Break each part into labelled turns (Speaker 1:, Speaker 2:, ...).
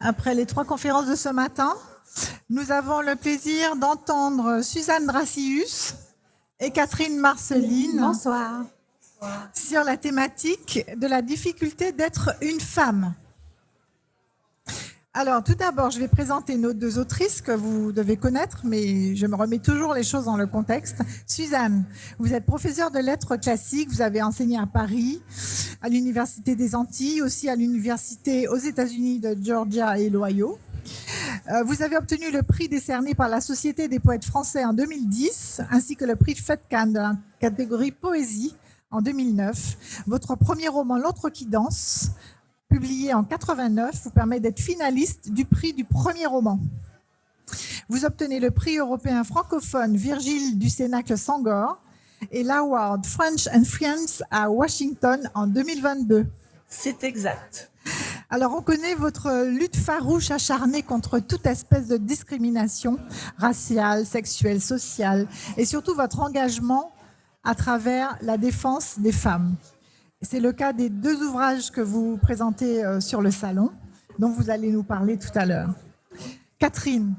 Speaker 1: Après les 3 conférences de ce matin, nous avons le plaisir d'entendre Suzanne Dracius et Catherine Marceline
Speaker 2: Bonsoir.
Speaker 1: sur la thématique de la difficulté d'être une femme. Alors, tout d'abord, je vais présenter nos 2 autrices que vous devez connaître, mais je me remets toujours les choses dans le contexte. Suzanne, vous êtes professeure de lettres classiques, vous avez enseigné à Paris, à l'Université des Antilles, aussi à l'Université aux États-Unis de Georgia et l'Ohio. Vous avez obtenu le prix décerné par la Société des poètes français en 2010, ainsi que le prix Fetkan de la catégorie Poésie en 2009. Votre premier roman, L'autre qui danse, publié en 89, vous permet d'être finaliste du prix du premier roman. Vous obtenez le prix européen francophone Virgile du Cénacle Sangor et l'Award French and Friends à Washington en 2022.
Speaker 3: C'est exact.
Speaker 1: Alors, on connaît votre lutte farouche, acharnée contre toute espèce de discrimination raciale, sexuelle, sociale, et surtout votre engagement à travers la défense des femmes. C'est le cas des 2 ouvrages que vous présentez sur le salon, dont vous allez nous parler tout à l'heure. Catherine,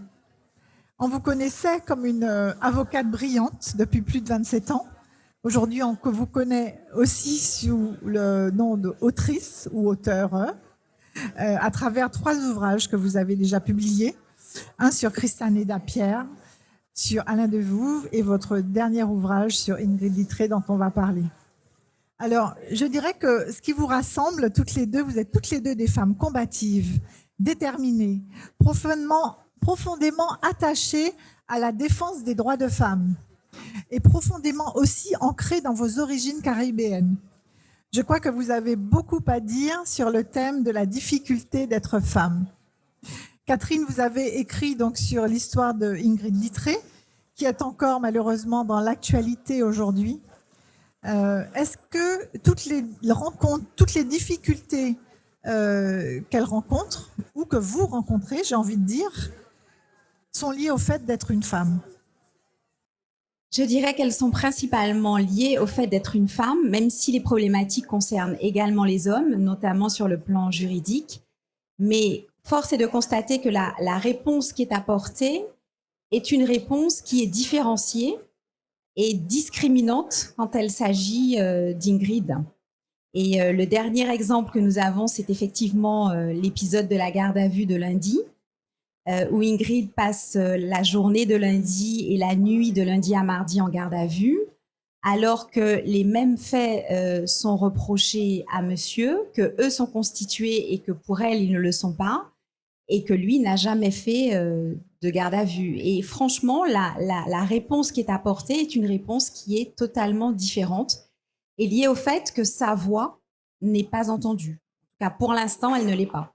Speaker 1: on vous connaissait comme une avocate brillante depuis plus de 27 ans. Aujourd'hui, on vous connaît aussi sous le nom d'autrice ou auteure, à travers 3 ouvrages que vous avez déjà publiés. Un sur Christiane Héda-Pierre, sur Alain Devouve et votre dernier ouvrage sur Ingrid Littré dont on va parler. Alors, je dirais que ce qui vous rassemble toutes les 2, vous êtes toutes les 2 des femmes combatives, déterminées, profondément attachées à la défense des droits de femmes et profondément aussi ancrées dans vos origines caribéennes. Je crois que vous avez beaucoup à dire sur le thème de la difficulté d'être femme. Catherine, vous avez écrit donc sur l'histoire de Ingrid Littré, qui est encore malheureusement dans l'actualité aujourd'hui. Est-ce que toutes les rencontres, toutes les difficultés qu'elle rencontre, ou que vous rencontrez, j'ai envie de dire, sont liées au fait d'être une femme ?
Speaker 2: Je dirais qu'elles sont principalement liées au fait d'être une femme, même si les problématiques concernent également les hommes, notamment sur le plan juridique. Mais force est de constater que la réponse qui est apportée est une réponse qui est différenciée et discriminante quand il s'agit d'Ingrid. Et le dernier exemple que nous avons, c'est effectivement l'épisode de la garde à vue de lundi, où Ingrid passe la journée de lundi et la nuit de lundi à mardi en garde à vue, alors que les mêmes faits sont reprochés à monsieur, que eux sont constitués et que pour elle, ils ne le sont pas, et que lui n'a jamais fait de garde à vue. Et franchement, la réponse qui est apportée est une réponse qui est totalement différente et liée au fait que sa voix n'est pas entendue. En tout cas, pour l'instant, elle ne l'est pas.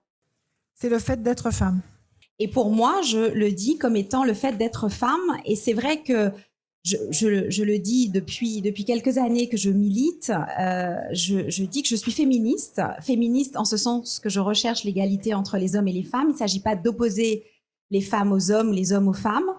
Speaker 1: C'est le fait d'être femme.
Speaker 2: Et pour moi, je le dis comme étant le fait d'être femme. Et c'est vrai que je le dis depuis quelques années que je milite. Je dis que je suis féministe. Féministe en ce sens que je recherche l'égalité entre les hommes et les femmes. Il ne s'agit pas d'opposer les femmes aux hommes, les hommes aux femmes.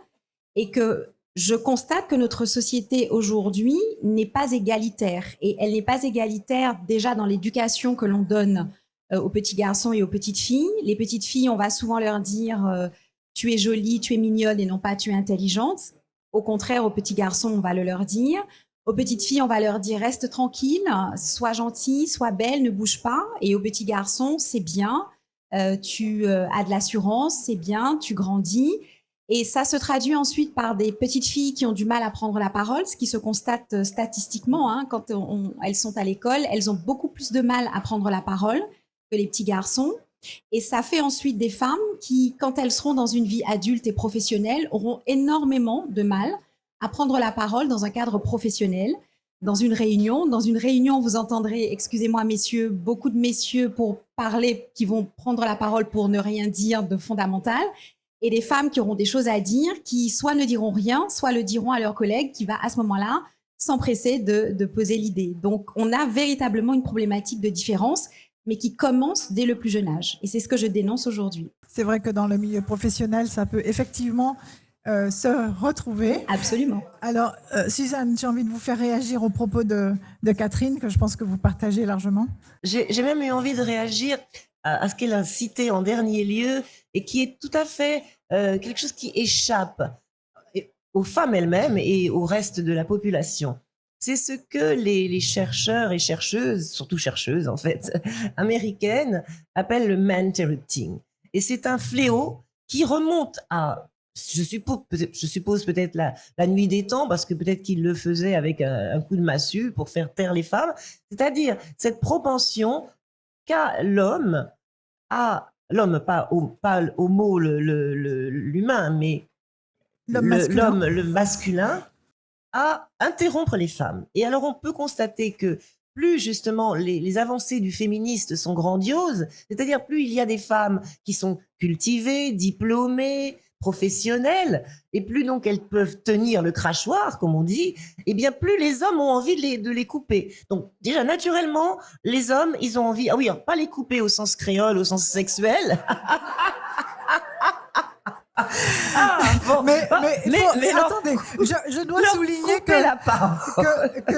Speaker 2: Et que je constate que notre société aujourd'hui n'est pas égalitaire. Et elle n'est pas égalitaire déjà dans l'éducation que l'on donne aux petits garçons et aux petites filles. Les petites filles, on va souvent leur dire tu es jolie, tu es mignonne et non pas tu es intelligente. Au contraire, aux petits garçons, on va le leur dire. Aux petites filles, on va leur dire reste tranquille, sois gentille, sois belle, ne bouge pas. Et aux petits garçons, c'est bien, tu as de l'assurance, c'est bien, tu grandis. Et ça se traduit ensuite par des petites filles qui ont du mal à prendre la parole, ce qui se constate statistiquement. Quand elles sont à l'école, elles ont beaucoup plus de mal à prendre la parole que les petits garçons. Et ça fait ensuite des femmes qui, quand elles seront dans une vie adulte et professionnelle, auront énormément de mal à prendre la parole dans un cadre professionnel, dans une réunion. Dans une réunion, vous entendrez, excusez-moi messieurs, beaucoup de messieurs pour parler, qui vont prendre la parole pour ne rien dire de fondamental, et des femmes qui auront des choses à dire, qui soit ne diront rien, soit le diront à leur collègue qui va à ce moment-là s'empresser de poser l'idée. Donc on a véritablement une problématique de différence, mais qui commence dès le plus jeune âge. Et c'est ce que je dénonce aujourd'hui.
Speaker 1: C'est vrai que dans le milieu professionnel, ça peut effectivement se retrouver.
Speaker 2: Absolument.
Speaker 1: Alors, Suzanne, j'ai envie de vous faire réagir aux propos de Catherine, que je pense que vous partagez largement.
Speaker 3: J'ai même eu envie de réagir à ce qu'elle a cité en dernier lieu et qui est tout à fait quelque chose qui échappe aux femmes elles-mêmes et au reste de la population. C'est ce que les chercheurs et chercheuses, surtout chercheuses en fait, américaines, appellent le man-interrupting. Et c'est un fléau qui remonte à, je suppose peut-être la nuit des temps, parce que peut-être qu'ils le faisaient avec un coup de massue pour faire taire les femmes, c'est-à-dire cette propension qu'a l'homme, pas homo l'humain, mais l'homme, le masculin, à interrompre les femmes. Et alors on peut constater que plus justement les avancées du féministe sont grandioses, c'est-à-dire plus il y a des femmes qui sont cultivées, diplômées, professionnelles, et plus donc elles peuvent tenir le crachoir, comme on dit, et bien plus les hommes ont envie de les couper. Donc déjà naturellement, les hommes, ils ont envie, ah oui, pas les couper au sens créole, au sens sexuel.
Speaker 1: Mais attendez, je dois souligner que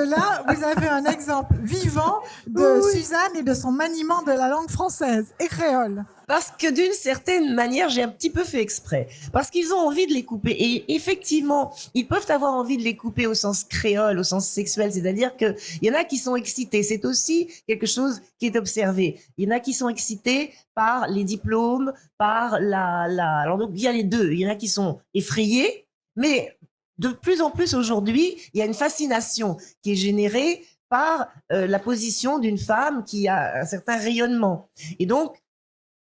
Speaker 1: là, vous avez un exemple vivant de Suzanne et de son maniement de la langue française et créole.
Speaker 3: Parce que d'une certaine manière, j'ai un petit peu fait exprès. Parce qu'ils ont envie de les couper. Et effectivement, ils peuvent avoir envie de les couper au sens créole, au sens sexuel. C'est-à-dire qu'il y en a qui sont excités. C'est aussi quelque chose qui est observé. Il y en a qui sont excités par les diplômes, par alors donc, il y a les deux. Il y en a qui sont effrayés. Mais de plus en plus aujourd'hui, il y a une fascination qui est générée par la position d'une femme qui a un certain rayonnement. Et donc,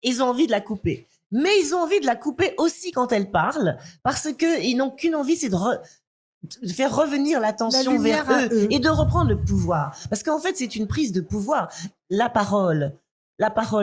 Speaker 3: ils ont envie de la couper. Mais ils ont envie de la couper aussi quand elle parle, parce qu'ils n'ont qu'une envie, c'est de faire revenir l'attention vers eux et de reprendre le pouvoir. Parce qu'en fait, c'est une prise de pouvoir. La parole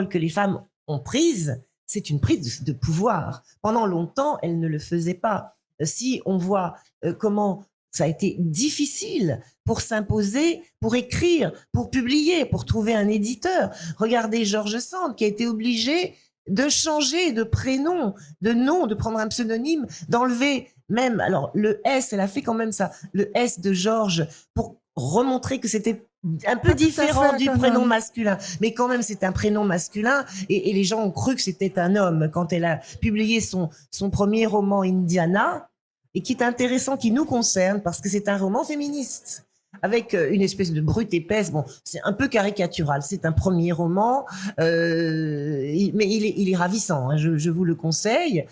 Speaker 3: que les femmes ont prise, c'est une prise de pouvoir. Pendant longtemps, elles ne le faisaient pas. Si on voit comment ça a été difficile pour s'imposer, pour écrire, pour publier, pour trouver un éditeur. Regardez George Sand qui a été obligé de changer de prénom, de nom, de prendre un pseudonyme, d'enlever même, alors le S, elle a fait quand même ça, le S de George pour remontrer que c'était un peu différent du prénom masculin. Mais quand même, c'est un prénom masculin et les gens ont cru que c'était un homme quand elle a publié son premier roman Indiana, et qui est intéressant, qui nous concerne, parce que c'est un roman féministe, avec une espèce de brute épaisse. Bon, c'est un peu caricatural, c'est un premier roman, mais il est ravissant, hein, je vous le conseille.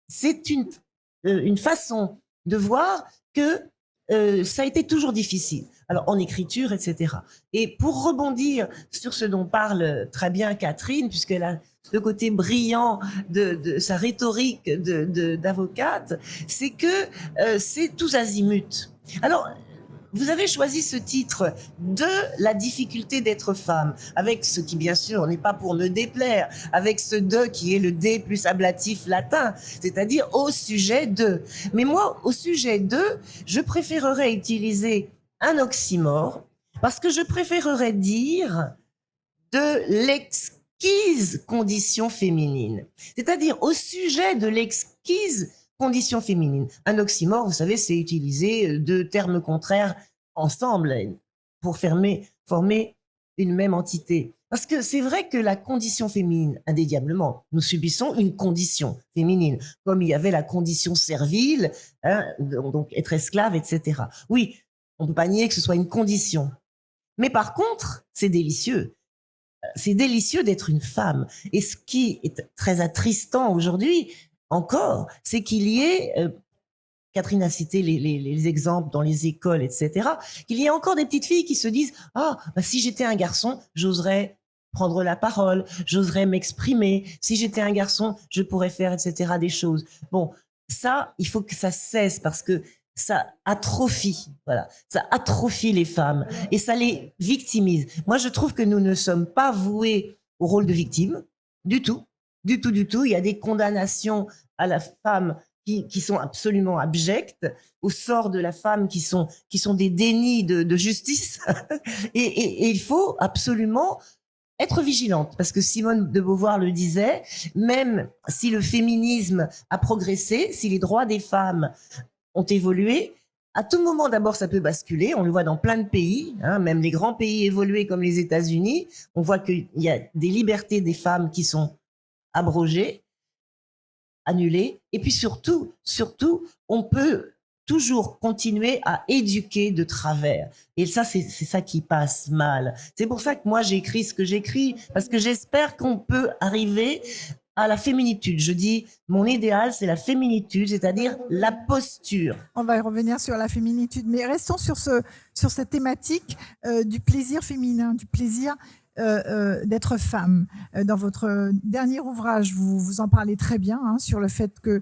Speaker 3: C'est une façon de voir que ça a été toujours difficile. Alors, en écriture, etc. Et pour rebondir sur ce dont parle très bien Catherine, puisqu'elle a le côté brillant de sa rhétorique d'avocate, c'est que c'est tous azimuts. Alors, vous avez choisi ce titre de la difficulté d'être femme, avec ce qui, bien sûr, n'est pas pour me déplaire, avec ce de qui est le D plus ablatif latin, c'est-à-dire au sujet de. Mais moi, au sujet de, je préférerais utiliser un oxymore, parce que je préférerais dire de l'exquise condition féminine. C'est-à-dire au sujet de l'exquise condition féminine. Un oxymore, vous savez, c'est utiliser deux termes contraires ensemble pour former une même entité. Parce que c'est vrai que la condition féminine, indéniablement, nous subissons une condition féminine, comme il y avait la condition servile, hein, donc être esclave, etc. Oui, on ne peut pas nier que ce soit une condition. Mais par contre, c'est délicieux. C'est délicieux d'être une femme. Et ce qui est très attristant aujourd'hui, encore, c'est qu'il y ait, Catherine a cité les exemples dans les écoles, etc., qu'il y ait encore des petites filles qui se disent « Ah, bah, si j'étais un garçon, j'oserais prendre la parole, j'oserais m'exprimer. Si j'étais un garçon, je pourrais faire, etc., des choses. » Bon, ça, il faut que ça cesse parce que ça atrophie, voilà, ça atrophie les femmes et ça les victimise. Moi, je trouve que nous ne sommes pas voués au rôle de victime, du tout, du tout, du tout. Il y a des condamnations à la femme qui sont absolument abjectes, au sort de la femme qui sont des dénis de justice. Et il faut absolument être vigilante, parce que Simone de Beauvoir le disait, même si le féminisme a progressé, si les droits des femmes ont évolué, à tout moment, d'abord, ça peut basculer. On le voit dans plein de pays, hein, même les grands pays évolués comme les États-Unis. On voit qu'il y a des libertés des femmes qui sont abrogées, annulées. Et puis surtout, on peut toujours continuer à éduquer de travers. Et ça, c'est ça qui passe mal. C'est pour ça que moi, j'écris ce que j'écris, parce que j'espère qu'on peut arriver à la féminitude. Je dis, mon idéal, c'est la féminitude, c'est-à-dire la posture.
Speaker 1: On va y revenir sur la féminitude, mais restons sur cette thématique du plaisir féminin, du plaisir d'être femme. Dans votre dernier ouvrage, vous en parlez très bien, hein, sur le fait que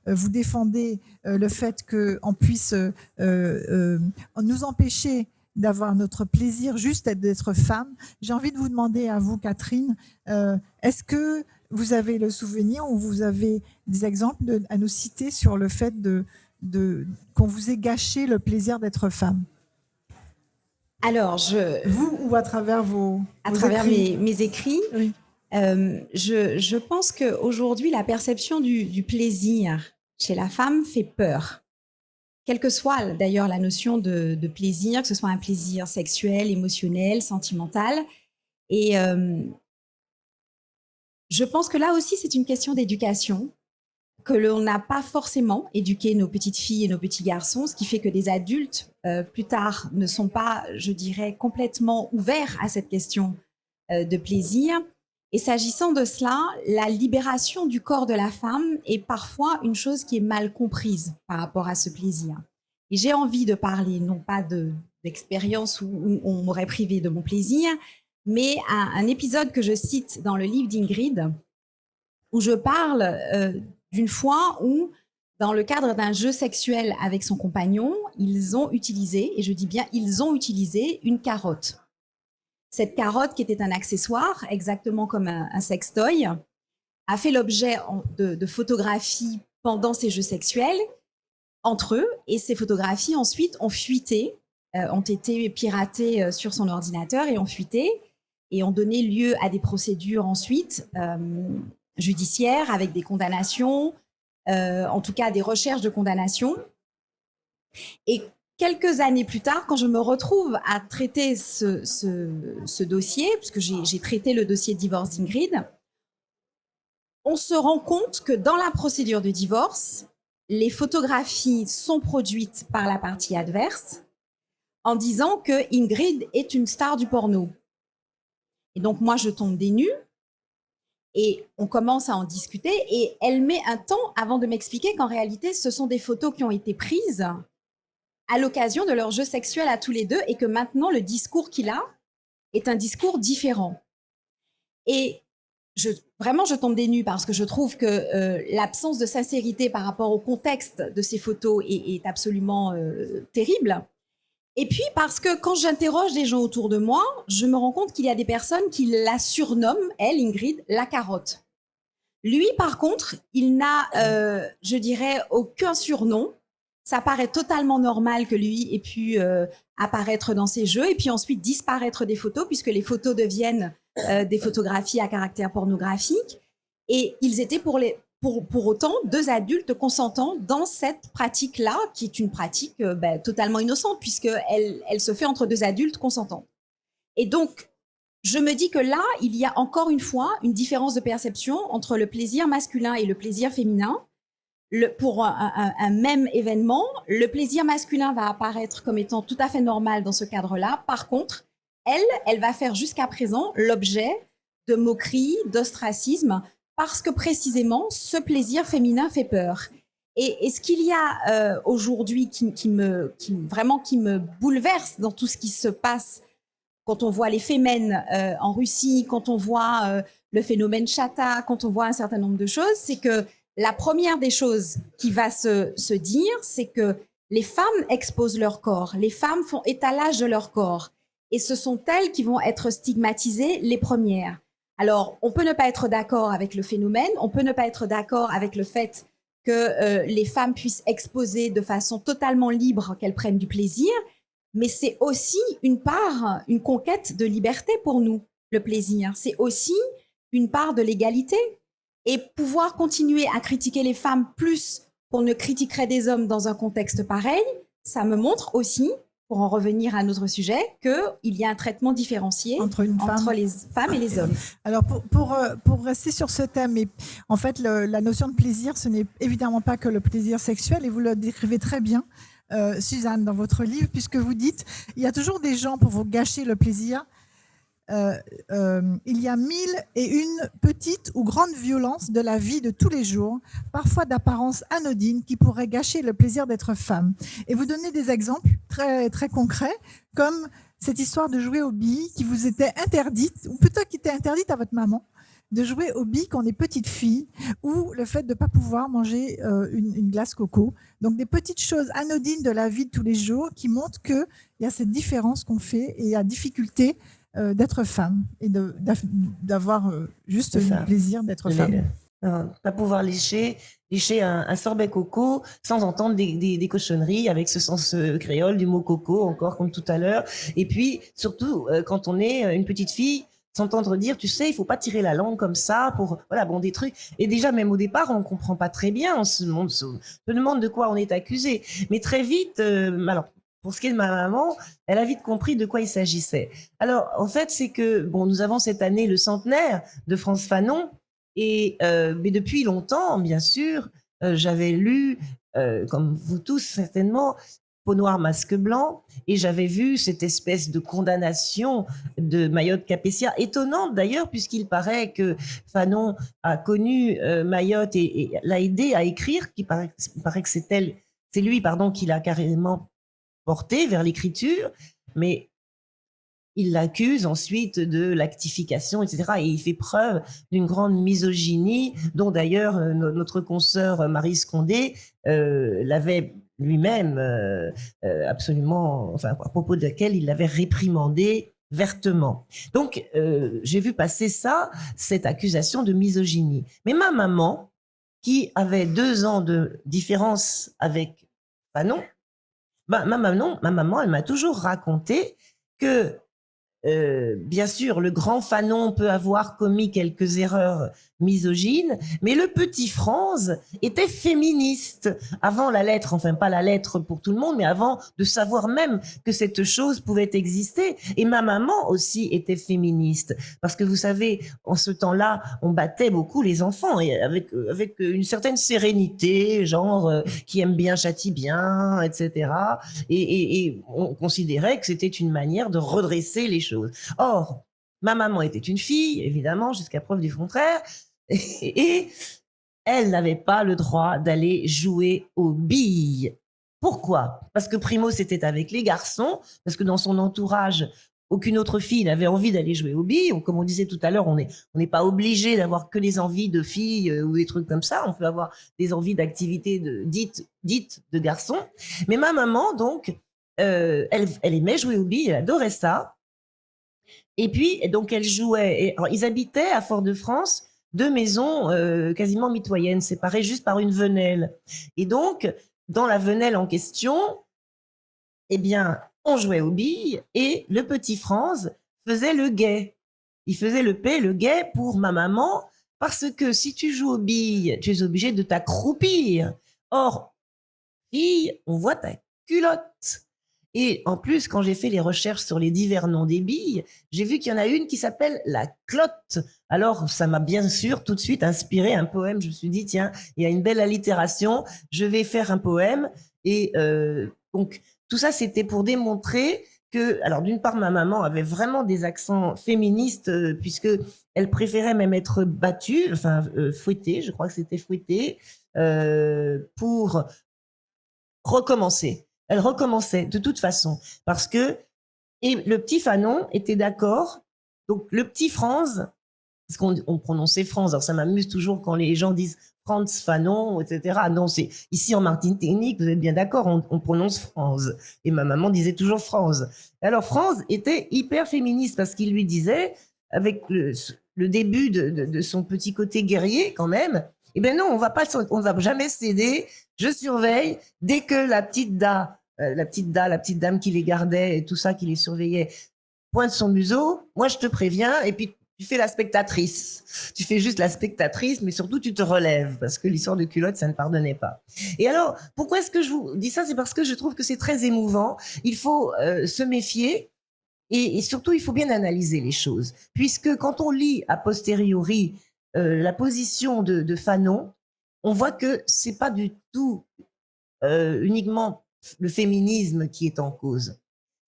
Speaker 1: vous défendez le fait qu'on puisse nous empêcher d'avoir notre plaisir juste d'être femme. J'ai envie de vous demander à vous, Catherine, est-ce que vous avez le souvenir ou vous avez des exemples à nous citer sur le fait qu'on vous ait gâché le plaisir d'être femme?
Speaker 2: Alors,
Speaker 1: vous ou à travers vos
Speaker 2: écrits. mes écrits,
Speaker 1: oui.
Speaker 2: Je pense qu'aujourd'hui, la perception du plaisir chez la femme fait peur. Quelle que soit d'ailleurs la notion de plaisir, que ce soit un plaisir sexuel, émotionnel, sentimental. Et je pense que là aussi, c'est une question d'éducation, que l'on n'a pas forcément éduqué nos petites filles et nos petits garçons, ce qui fait que des adultes, plus tard, ne sont pas, je dirais, complètement ouverts à cette question de plaisir. Et s'agissant de cela, la libération du corps de la femme est parfois une chose qui est mal comprise par rapport à ce plaisir. Et j'ai envie de parler, non pas d'expérience où on m'aurait privé de mon plaisir, mais un épisode que je cite dans le livre d'Ingrid, où je parle d'une fois où, dans le cadre d'un jeu sexuel avec son compagnon, ils ont utilisé, et je dis bien ils ont utilisé, une carotte. Cette carotte, qui était un accessoire, exactement comme un sextoy, a fait l'objet de photographies pendant ces jeux sexuels entre eux, et ces photographies ensuite ont fuité, ont été piratées sur son ordinateur et ont fuité, et ont donné lieu à des procédures ensuite judiciaires avec des condamnations, en tout cas des recherches de condamnation. Et quelques années plus tard, quand je me retrouve à traiter ce dossier, puisque j'ai traité le dossier de divorce d'Ingrid, on se rend compte que dans la procédure de divorce, les photographies sont produites par la partie adverse en disant que Ingrid est une star du porno. Et donc moi, je tombe des nues et on commence à en discuter et elle met un temps avant de m'expliquer qu'en réalité, ce sont des photos qui ont été prises à l'occasion de leur jeu sexuel à tous les deux et que maintenant, le discours qu'il a est un discours différent. Et vraiment, je tombe des nues parce que je trouve que l'absence de sincérité par rapport au contexte de ces photos est absolument terrible. Et puis parce que quand j'interroge les gens autour de moi, je me rends compte qu'il y a des personnes qui la surnomment, elle, Ingrid, la carotte. Lui, par contre, il n'a, je dirais, aucun surnom. Ça paraît totalement normal que lui ait pu apparaître dans ces jeux et puis ensuite disparaître des photos puisque les photos deviennent des photographies à caractère pornographique. Et ils étaient pour autant deux adultes consentants dans cette pratique-là, qui est une pratique totalement innocente puisqu'elle se fait entre deux adultes consentants. Et donc, je me dis que là, il y a encore une fois une différence de perception entre le plaisir masculin et le plaisir féminin. Pour un même événement, le plaisir masculin va apparaître comme étant tout à fait normal dans ce cadre-là. Par contre, elle va faire jusqu'à présent l'objet de moqueries, d'ostracisme, parce que précisément, ce plaisir féminin fait peur. Et ce qu'il y a aujourd'hui qui me bouleverse dans tout ce qui se passe, quand on voit les Femen en Russie, quand on voit le phénomène Chata, quand on voit un certain nombre de choses, c'est que la première des choses qui va se dire, c'est que les femmes exposent leur corps, les femmes font étalage de leur corps. Et ce sont elles qui vont être stigmatisées les premières. Alors, on peut ne pas être d'accord avec le phénomène, on peut ne pas être d'accord avec le fait que les femmes puissent exposer de façon totalement libre, qu'elles prennent du plaisir, mais c'est aussi une conquête de liberté pour nous. le plaisir. C'est aussi une part de l'égalité. Et pouvoir continuer à critiquer les femmes plus qu'on ne critiquerait des hommes dans un contexte pareil, ça me montre aussi, pour en revenir à notre sujet, qu'il y a un traitement différencié entre les femmes et les hommes.
Speaker 1: Alors, pour rester sur ce thème, en fait, la notion de plaisir, ce n'est évidemment pas que le plaisir sexuel, et vous le décrivez très bien, Suzanne, dans votre livre, puisque vous dites, il y a toujours des gens pour vous gâcher le plaisir. Il y a 1001 petites ou grandes violences de la vie de tous les jours, parfois d'apparence anodine, qui pourraient gâcher le plaisir d'être femme. Et vous donnez des exemples très, très concrets, comme cette histoire de jouer aux billes qui vous était interdite, ou plutôt qui était interdite à votre maman, de jouer aux billes quand on est petite fille, ou le fait de ne pas pouvoir manger une glace coco. Donc des petites choses anodines de la vie de tous les jours qui montrent qu'il y a cette différence qu'on fait et la difficulté d'être femme et d'avoir juste le plaisir d'être femme.
Speaker 3: Pas pouvoir lécher un sorbet coco sans entendre des cochonneries avec ce sens créole du mot coco, encore comme tout à l'heure. Et puis, surtout, quand on est une petite fille, s'entendre dire, tu sais, il faut pas tirer la langue comme ça pour, voilà, bon, des trucs. Et déjà, même au départ, on comprend pas très bien, on se demande de quoi on est accusé. Mais très vite, alors, pour ce qui est de ma maman, elle a vite compris de quoi il s'agissait. Alors, en fait, c'est que, bon, nous avons cette année le centenaire de Frantz Fanon, et mais depuis longtemps, bien sûr, j'avais lu, comme vous tous certainement, Peau noire, masque blanc, et j'avais vu cette espèce de condamnation de Mayotte Capétia, étonnante d'ailleurs, puisqu'il paraît que Fanon a connu Mayotte et l'a aidé à écrire, il paraît que c'est lui, qui l'a carrément porté vers l'écriture, mais il l'accuse ensuite de lactification, etc. Et il fait preuve d'une grande misogynie, dont d'ailleurs notre consoeur Marie Scondé l'avait lui-même absolument, enfin à propos de laquelle il l'avait réprimandé vertement. Donc j'ai vu passer cette accusation de misogynie. Mais ma maman, qui avait 2 ans de différence avec Fanon, ma maman, elle m'a toujours raconté que, bien sûr, le grand Fanon peut avoir commis quelques erreurs misogynes, mais le petit Franz était féministe avant la lettre, enfin pas la lettre pour tout le monde, mais avant de savoir même que cette chose pouvait exister. Et ma maman aussi était féministe, parce que vous savez, en ce temps-là, on battait beaucoup les enfants, et avec une certaine sérénité, genre qui aime bien châtie bien, etc. Et on considérait que c'était une manière de redresser les choses. Or, ma maman était une fille, évidemment, jusqu'à preuve du contraire, et elle n'avait pas le droit d'aller jouer aux billes. Pourquoi? Parce que primo, c'était avec les garçons, parce que dans son entourage, aucune autre fille n'avait envie d'aller jouer aux billes. Comme on disait tout à l'heure, on n'est pas obligé d'avoir que les envies de filles ou des trucs comme ça. On peut avoir des envies d'activités dites de garçons. Mais ma maman, donc, elle aimait jouer aux billes, elle adorait ça. Et puis, donc, elle jouait. Alors, ils habitaient à Fort-de-France, 2 maisons quasiment mitoyennes, séparées juste par une venelle. Et donc, dans la venelle en question, eh bien, on jouait aux billes et le petit Franz faisait le guet. Il faisait le guet pour ma maman, parce que si tu joues aux billes, tu es obligé de t'accroupir. Or, fille, on voit ta culotte. Et en plus, quand j'ai fait les recherches sur les divers noms des billes, j'ai vu qu'il y en a une qui s'appelle la clotte. Alors, ça m'a bien sûr tout de suite inspiré un poème. Je me suis dit, tiens, il y a une belle allitération, je vais faire un poème. Et donc, tout ça, c'était pour démontrer que, alors d'une part, ma maman avait vraiment des accents féministes, puisque elle préférait même être battue, enfin fouettée, je crois que c'était fouettée, pour recommencer. Elle recommençait de toute façon, parce que, et le petit Fanon était d'accord, donc le petit Franz, parce qu'on prononçait Franz, alors ça m'amuse toujours quand les gens disent Frantz Fanon, etc. Non, c'est ici en Martinique, vous êtes bien d'accord, on prononce Franz. Et ma maman disait toujours Franz. Alors Franz était hyper féministe, parce qu'il lui disait, avec le début de son petit côté guerrier quand même, eh ben non, on va jamais céder. Je surveille dès que la petite dame qui les gardait et tout ça, qui les surveillait, pointe son museau, moi je te préviens, et puis tu fais la spectatrice. Tu fais juste la spectatrice, mais surtout tu te relèves, parce que l'histoire de culotte, ça ne pardonnait pas. Et alors, pourquoi est-ce que je vous dis ça? C'est parce que je trouve que c'est très émouvant. Il faut se méfier. Et surtout, il faut bien analyser les choses, puisque quand on lit a posteriori la position de Fanon, on voit que c'est pas du tout uniquement le féminisme qui est en cause.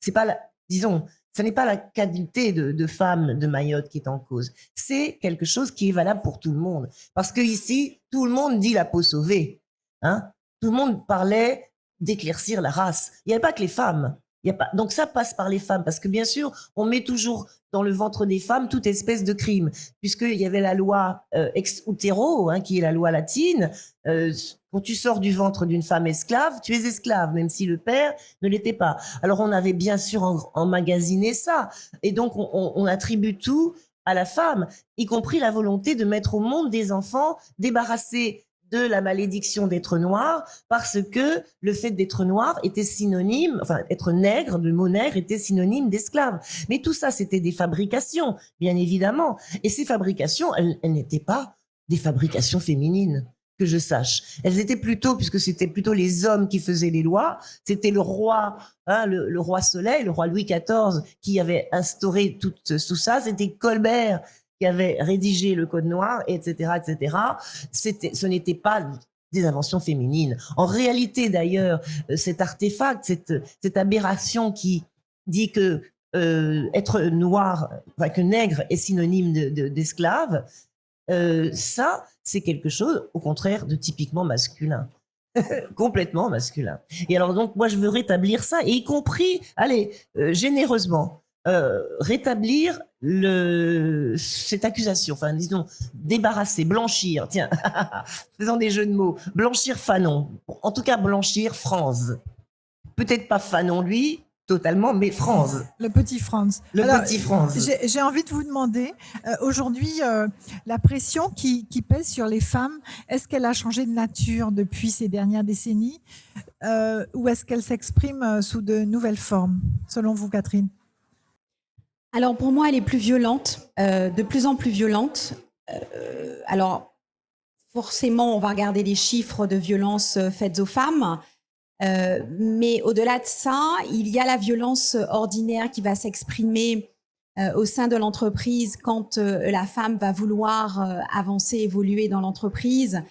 Speaker 3: C'est pas, disons, ce n'est pas la qualité de femme de Mayotte qui est en cause. C'est quelque chose qui est valable pour tout le monde, parce que ici, tout le monde dit la peau sauvée, hein. Tout le monde parlait d'éclaircir la race. Il n'y avait pas que les femmes. Il y a pas, donc ça passe par les femmes, parce que bien sûr, on met toujours dans le ventre des femmes toute espèce de crime, puisqu'il y avait la loi ex utero, hein, qui est la loi latine. Quand tu sors du ventre d'une femme esclave, tu es esclave, même si le père ne l'était pas. Alors on avait bien sûr emmagasiné ça, et donc on attribue tout à la femme, y compris la volonté de mettre au monde des enfants débarrassés de la malédiction d'être noir, parce que le fait d'être noir était synonyme, enfin être nègre, le mot nègre était synonyme d'esclave. Mais tout ça, c'était des fabrications, bien évidemment. Et ces fabrications, elles n'étaient pas des fabrications féminines, que je sache. Elles étaient plutôt, puisque c'était plutôt les hommes qui faisaient les lois, c'était le roi, hein, le roi Soleil, le roi Louis XIV, qui avait instauré tout ça, c'était Colbert qui avait rédigé le Code noir, etc., etc. Ce n'était pas des inventions féminines. En réalité, d'ailleurs, cet artefact, cette aberration qui dit que être noir, enfin, que nègre est synonyme d'esclave, ça, c'est quelque chose, au contraire, de typiquement masculin. Complètement masculin. Et alors, donc, moi, je veux rétablir ça, et y compris, allez, généreusement, rétablir cette accusation, enfin disons débarrasser, blanchir, tiens, faisant des jeux de mots, blanchir Fanon, en tout cas blanchir Franz, peut-être pas Fanon lui totalement, mais Franz,
Speaker 1: Le petit Franz.
Speaker 3: le petit Franz.
Speaker 1: J'ai envie de vous demander, aujourd'hui, la pression qui pèse sur les femmes, est-ce qu'elle a changé de nature depuis ces dernières décennies, ou est-ce qu'elle s'exprime sous de nouvelles formes, selon vous, Catherine?
Speaker 2: Alors pour moi, elle est plus violente, de plus en plus violente. Alors forcément, on va regarder les chiffres de violences faites aux femmes, mais au-delà de ça, il y a la violence ordinaire qui va s'exprimer au sein de l'entreprise quand la femme va vouloir avancer, évoluer dans l'entreprise,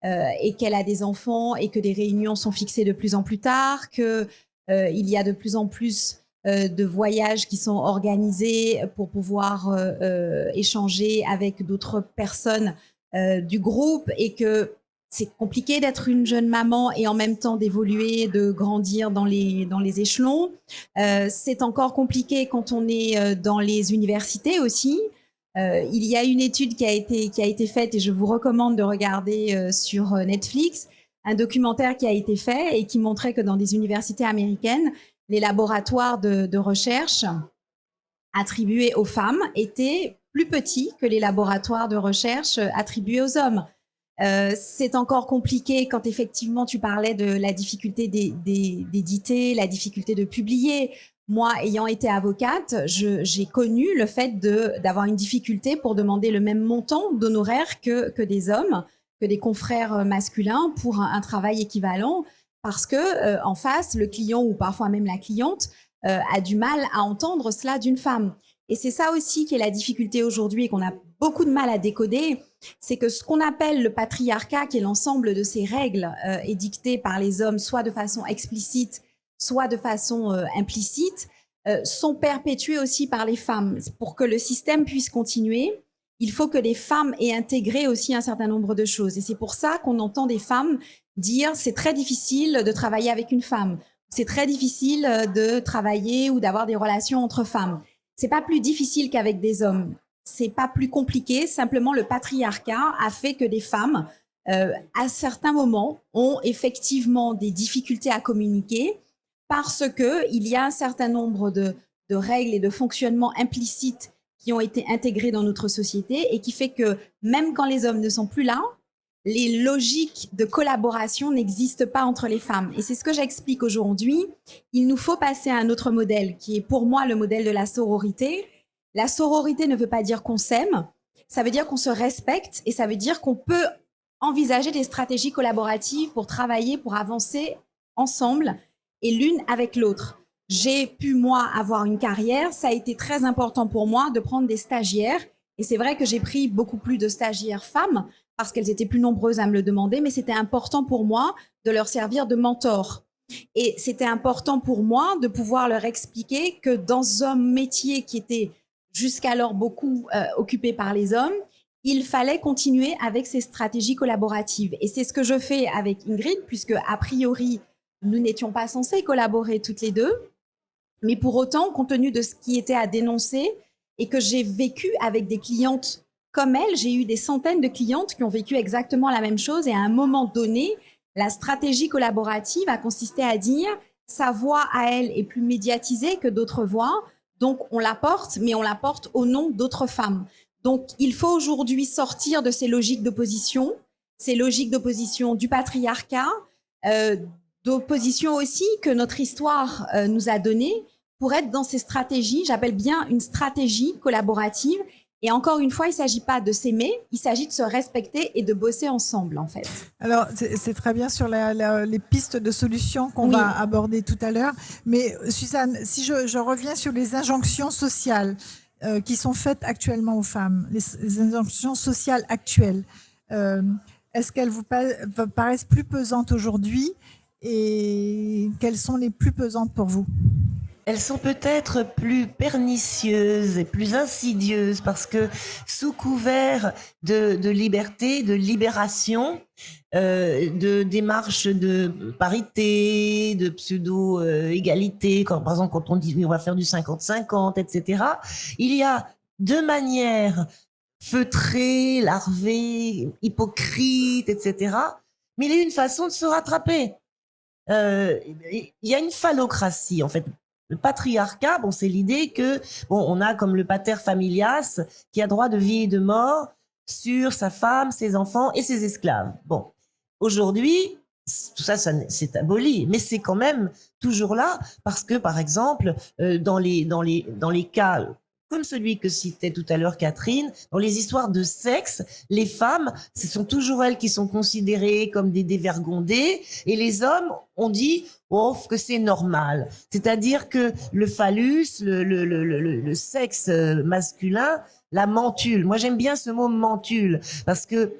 Speaker 2: et qu'elle a des enfants et que des réunions sont fixées de plus en plus tard, qu'il y a de plus en plus de voyages qui sont organisés pour pouvoir échanger avec d'autres personnes du groupe, et que c'est compliqué d'être une jeune maman et en même temps d'évoluer, de grandir dans les échelons. C'est encore compliqué quand on est dans les universités aussi. Il y a une étude qui a été faite, et je vous recommande de regarder sur Netflix, un documentaire qui a été fait et qui montrait que dans des universités américaines, les laboratoires de recherche attribués aux femmes étaient plus petits que les laboratoires de recherche attribués aux hommes. C'est encore compliqué quand effectivement tu parlais de la difficulté d'éditer, la difficulté de publier. Moi, ayant été avocate, j'ai connu le fait d'avoir une difficulté pour demander le même montant d'honoraires que des hommes, que des confrères masculins pour un travail équivalent. Parce que en face, le client ou parfois même la cliente a du mal à entendre cela d'une femme. Et c'est ça aussi qui est la difficulté aujourd'hui et qu'on a beaucoup de mal à décoder, c'est que ce qu'on appelle le patriarcat, qui est l'ensemble de ces règles édictées par les hommes, soit de façon explicite, soit de façon implicite, sont perpétuées aussi par les femmes. Pour que le système puisse continuer, il faut que les femmes aient intégré aussi un certain nombre de choses. Et c'est pour ça qu'on entend des femmes dire c'est très difficile de travailler avec une femme, c'est très difficile de travailler ou d'avoir des relations entre femmes. C'est pas plus difficile qu'avec des hommes, c'est pas plus compliqué, simplement le patriarcat a fait que des femmes, à certains moments, ont effectivement des difficultés à communiquer parce que il y a un certain nombre de règles et de fonctionnements implicites qui ont été intégrés dans notre société et qui fait que même quand les hommes ne sont plus là, les logiques de collaboration n'existent pas entre les femmes. Et c'est ce que j'explique aujourd'hui. Il nous faut passer à un autre modèle, qui est pour moi le modèle de la sororité. La sororité ne veut pas dire qu'on s'aime, ça veut dire qu'on se respecte et ça veut dire qu'on peut envisager des stratégies collaboratives pour travailler, pour avancer ensemble et l'une avec l'autre. J'ai pu, moi, avoir une carrière. Ça a été très important pour moi de prendre des stagiaires. Et c'est vrai que j'ai pris beaucoup plus de stagiaires femmes parce qu'elles étaient plus nombreuses à me le demander, mais c'était important pour moi de leur servir de mentor. Et c'était important pour moi de pouvoir leur expliquer que dans un métier qui était jusqu'alors beaucoup occupé par les hommes, il fallait continuer avec ces stratégies collaboratives. Et c'est ce que je fais avec Ingrid, puisque a priori, nous n'étions pas censés collaborer toutes les deux. Mais pour autant, compte tenu de ce qui était à dénoncer et que j'ai vécu avec des clientes comme elle, j'ai eu des centaines de clientes qui ont vécu exactement la même chose. Et à un moment donné, la stratégie collaborative a consisté à dire sa voix à elle est plus médiatisée que d'autres voix. Donc, on la porte, mais on la porte au nom d'autres femmes. Donc, il faut aujourd'hui sortir de ces logiques d'opposition du patriarcat, d'opposition aussi que notre histoire nous a données pour être dans ces stratégies, j'appelle bien une stratégie collaborative. Et encore une fois, il ne s'agit pas de s'aimer, il s'agit de se respecter et de bosser ensemble, en fait.
Speaker 1: Alors, c'est très bien sur les pistes de solutions qu'on va aborder tout à l'heure. Mais Suzanne, si je reviens sur les injonctions sociales qui sont faites actuellement aux femmes, les injonctions sociales actuelles, est-ce qu'elles vous paraissent plus pesantes aujourd'hui et quelles sont les plus pesantes pour vous ?
Speaker 3: Elles sont peut-être plus pernicieuses et plus insidieuses parce que sous couvert de liberté, de libération, de démarches de parité, de pseudo-égalité, par exemple quand on dit on va faire du 50-50, etc., il y a deux manières feutrées, larvées, hypocrites, etc., mais il y a une façon de se rattraper. Il y a une phallocratie, en fait. Le patriarcat, bon, c'est l'idée que, bon, on a comme le pater familias qui a droit de vie et de mort sur sa femme, ses enfants et ses esclaves. Bon, aujourd'hui, tout ça, c'est aboli, mais c'est quand même toujours là parce que, par exemple, dans les cas comme celui que citait tout à l'heure Catherine, dans les histoires de sexe, les femmes, ce sont toujours elles qui sont considérées comme des dévergondées, et les hommes, on dit que c'est normal. C'est-à-dire que le phallus, le sexe masculin, la mentule. Moi, j'aime bien ce mot mentule parce que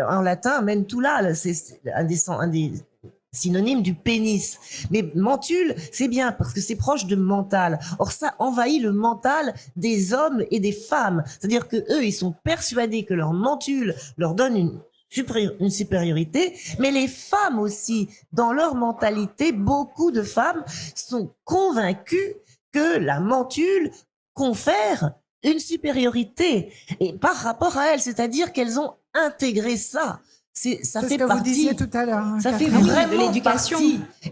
Speaker 3: en latin, mentula, c'est un des synonyme du pénis. Mais mentule, c'est bien parce que c'est proche de mental. Or, ça envahit le mental des hommes et des femmes. C'est-à-dire que eux, ils sont persuadés que leur mentule leur donne une supériorité, mais les femmes aussi, dans leur mentalité, beaucoup de femmes sont convaincues que la mentule confère une supériorité et par rapport à elles, c'est-à-dire qu'elles ont intégré ça. Ça fait
Speaker 1: ce que
Speaker 3: partie,
Speaker 1: vous disiez tout à l'heure.
Speaker 3: Ça fait vraiment de l'éducation.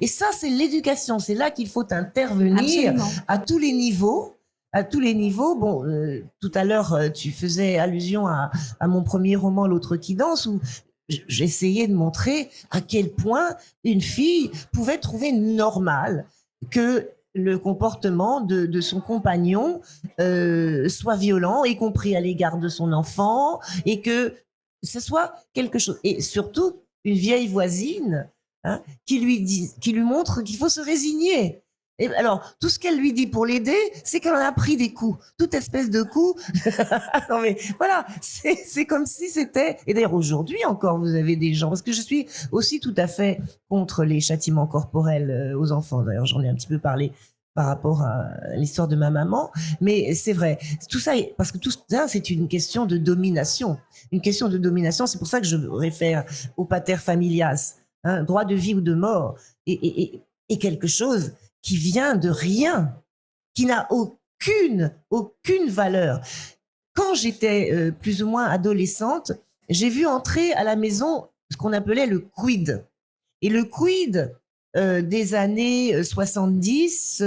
Speaker 3: Et ça, c'est l'éducation. C'est là qu'il faut intervenir. Absolument. À tous les niveaux. À tous les niveaux. Bon, tout à l'heure, tu faisais allusion à mon premier roman, L'autre qui danse, où j'essayais de montrer à quel point une fille pouvait trouver normal que le comportement de son compagnon soit violent, y compris à l'égard de son enfant, et que ce soit quelque chose, et surtout une vieille voisine qui lui montre qu'il faut se résigner. Et alors, tout ce qu'elle lui dit pour l'aider, c'est qu'elle en a pris des coups, toute espèce de coups. Non mais voilà, c'est comme si c'était. Et d'ailleurs aujourd'hui encore, vous avez des gens, parce que je suis aussi tout à fait contre les châtiments corporels aux enfants. D'ailleurs, j'en ai un petit peu parlé par rapport à l'histoire de ma maman, mais c'est vrai. Tout ça, parce que tout ça, c'est une question de domination. Une question de domination, c'est pour ça que je réfère au pater familias, droit de vie ou de mort, et quelque chose qui vient de rien, qui n'a aucune valeur. Quand j'étais plus ou moins adolescente, j'ai vu entrer à la maison ce qu'on appelait le quid. Et le quid des années 70,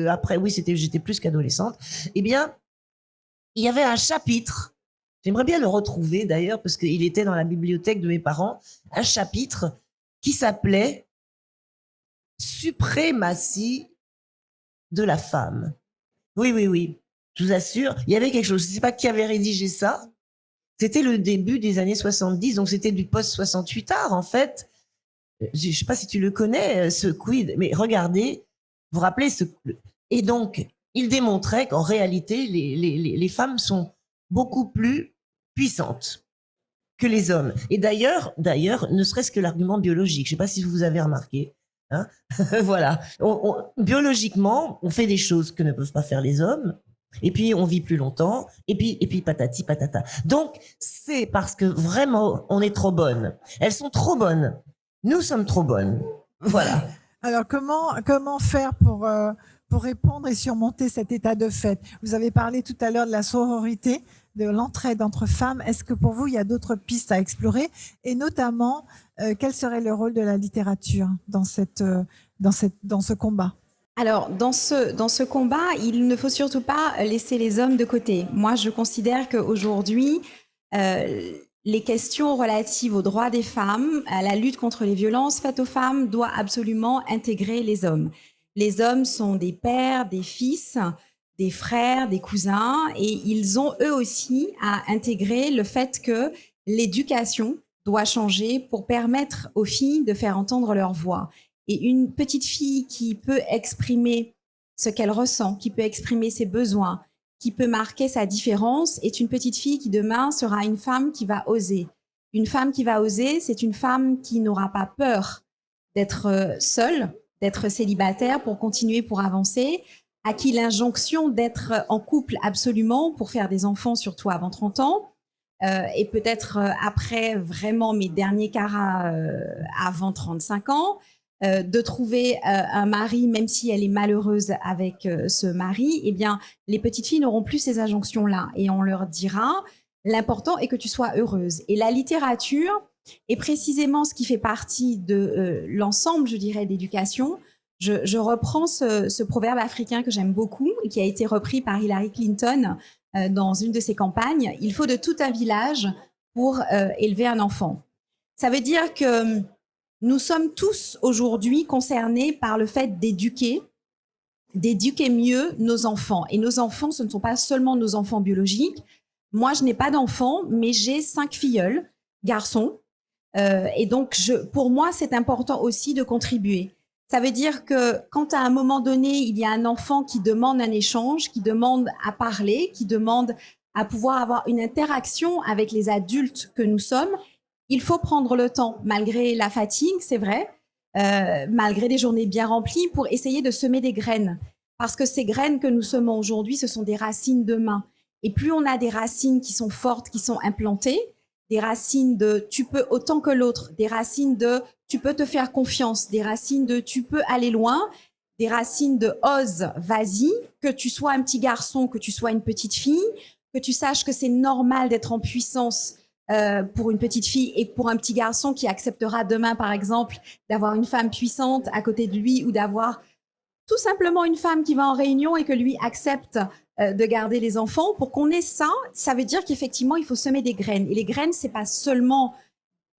Speaker 3: après, oui, j'étais plus qu'adolescente, eh bien, il y avait un chapitre. j'aimerais bien le retrouver d'ailleurs, parce qu'il était dans la bibliothèque de mes parents, un chapitre qui s'appelait Suprématie de la femme. Oui, oui, oui, je vous assure, il y avait quelque chose, je ne sais pas qui avait rédigé ça, c'était le début des années 70, donc c'était du post-68 art en fait. Je ne sais pas si tu le connais, ce quid, mais regardez, vous vous rappelez ce... Et donc, il démontrait qu'en réalité, les femmes sont beaucoup plus puissantes que les hommes. Et d'ailleurs, ne serait-ce que l'argument biologique, je ne sais pas si vous avez remarqué, hein. Voilà. Biologiquement, on fait des choses que ne peuvent pas faire les hommes, et puis on vit plus longtemps, et puis patati patata. Donc, c'est parce que vraiment, on est trop bonnes. Elles sont trop bonnes. Nous sommes trop bonnes. Voilà.
Speaker 1: Alors, comment faire pour répondre et surmonter cet état de fait? Vous avez parlé tout à l'heure de la sororité, de l'entraide entre femmes. Est-ce que pour vous, il y a d'autres pistes à explorer? Et notamment, quel serait le rôle de la littérature dans ce combat?
Speaker 2: Alors, dans ce combat, il ne faut surtout pas laisser les hommes de côté. Moi, je considère qu'aujourd'hui, les questions relatives aux droits des femmes, à la lutte contre les violences faites aux femmes, doivent absolument intégrer les hommes. Les hommes sont des pères, des fils, des frères, des cousins, et ils ont eux aussi à intégrer le fait que l'éducation doit changer pour permettre aux filles de faire entendre leur voix. Et une petite fille qui peut exprimer ce qu'elle ressent, qui peut exprimer ses besoins, qui peut marquer sa différence, est une petite fille qui demain sera une femme qui va oser. Une femme qui va oser, c'est une femme qui n'aura pas peur d'être seule, d'être célibataire pour continuer, pour avancer, à qui l'injonction d'être en couple absolument pour faire des enfants, surtout avant 30 ans, et peut-être après vraiment mes derniers carats avant 35 ans, de trouver un mari, même si elle est malheureuse avec ce mari, eh bien, les petites filles n'auront plus ces injonctions-là. Et on leur dira, l'important est que tu sois heureuse. Et la littérature est précisément ce qui fait partie de l'ensemble, je dirais, d'éducation. Je reprends ce proverbe africain que j'aime beaucoup et qui a été repris par Hillary Clinton dans une de ses campagnes. Il faut de tout un village pour élever un enfant. Ça veut dire que nous sommes tous aujourd'hui concernés par le fait d'éduquer mieux nos enfants. Et nos enfants, ce ne sont pas seulement nos enfants biologiques. Moi, je n'ai pas d'enfants, mais j'ai 5 filleuls, garçons. Et donc, pour moi, c'est important aussi de contribuer. Ça veut dire que quand à un moment donné, il y a un enfant qui demande un échange, qui demande à parler, qui demande à pouvoir avoir une interaction avec les adultes que nous sommes, il faut prendre le temps, malgré la fatigue, c'est vrai, malgré des journées bien remplies, pour essayer de semer des graines. Parce que ces graines que nous semons aujourd'hui, ce sont des racines demain. Et plus on a des racines qui sont fortes, qui sont implantées, des racines de « tu peux autant que l'autre », des racines de « tu peux te faire confiance », des racines de « tu peux aller loin », des racines de « ose, vas-y », que tu sois un petit garçon, que tu sois une petite fille, que tu saches que c'est normal d'être en puissance pour une petite fille et pour un petit garçon qui acceptera demain, par exemple, d'avoir une femme puissante à côté de lui ou d'avoir tout simplement une femme qui va en réunion et que lui accepte de garder les enfants. Pour qu'on ait ça, ça veut dire qu'effectivement, il faut semer des graines. Et les graines, c'est pas seulement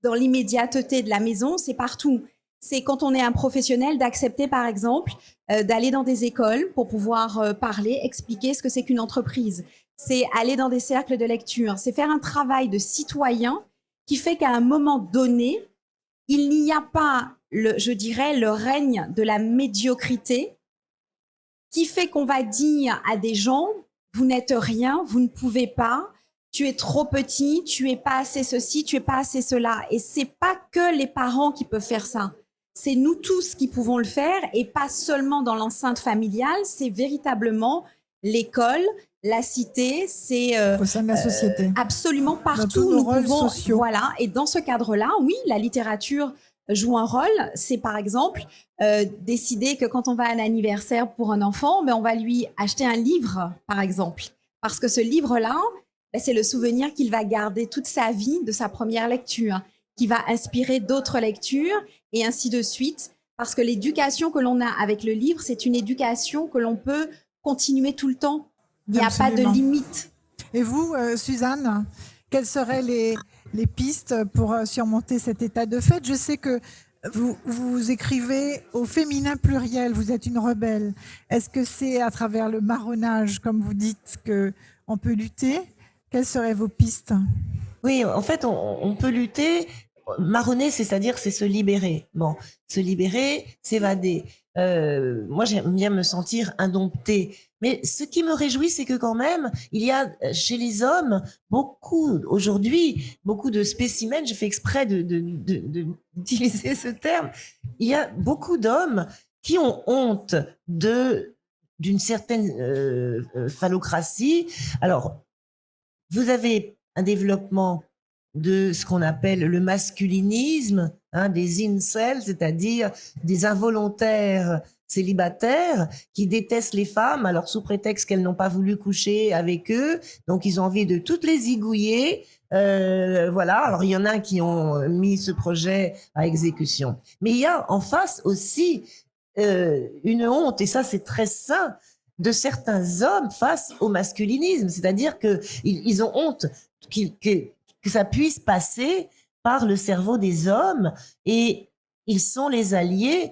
Speaker 2: dans l'immédiateté de la maison, c'est partout. C'est quand on est un professionnel d'accepter, par exemple, d'aller dans des écoles pour pouvoir parler, expliquer ce que c'est qu'une entreprise. C'est aller dans des cercles de lecture. C'est faire un travail de citoyen qui fait qu'à un moment donné, il n'y a pas, je dirais, le règne de la médiocrité qui fait qu'on va dire à des gens, vous n'êtes rien, vous ne pouvez pas, tu es trop petit, tu es pas assez ceci, tu es pas assez cela. Et c'est pas que les parents qui peuvent faire ça. C'est nous tous qui pouvons le faire et pas seulement dans l'enceinte familiale, c'est véritablement l'école, la cité, c'est
Speaker 1: au sein de la société.
Speaker 2: Absolument partout.
Speaker 1: Dans tous nos rôles
Speaker 2: pouvons,
Speaker 1: sociaux.
Speaker 2: Voilà. Et dans ce cadre-là, oui, la littérature joue un rôle. C'est par exemple décider que quand on va à un anniversaire pour un enfant, on va lui acheter un livre, par exemple. Parce que ce livre-là, c'est le souvenir qu'il va garder toute sa vie de sa première lecture, qui va inspirer d'autres lectures et ainsi de suite. Parce que l'éducation que l'on a avec le livre, c'est une éducation que l'on peut continuer tout le temps. Il n'y a pas de limite.
Speaker 1: Et vous, Suzanne, Quelles seraient les pistes pour surmonter cet état de fait? Je sais que vous écrivez au féminin pluriel, vous êtes une rebelle. Est-ce que c'est à travers le marronnage, comme vous dites, qu'on peut lutter? Quelles seraient vos pistes?
Speaker 3: Oui, en fait, on peut lutter. Marronner, c'est-à-dire, c'est se libérer. Bon, se libérer, s'évader. Moi, j'aime bien me sentir indomptée. Mais ce qui me réjouit, c'est que quand même, il y a chez les hommes aujourd'hui, beaucoup de spécimens. Je fais exprès d'utiliser ce terme. Il y a beaucoup d'hommes qui ont honte d'une certaine phallocratie. Alors, vous avez un développement de ce qu'on appelle le masculinisme, des incels, c'est-à-dire des involontaires célibataires qui détestent les femmes, alors sous prétexte qu'elles n'ont pas voulu coucher avec eux, donc ils ont envie de toutes les zigouiller. Voilà, alors il y en a qui ont mis ce projet à exécution. Mais il y a en face aussi une honte, et ça c'est très sain, de certains hommes face au masculinisme, c'est-à-dire que ils ont honte que ça puisse passer par le cerveau des hommes, et ils sont les alliés.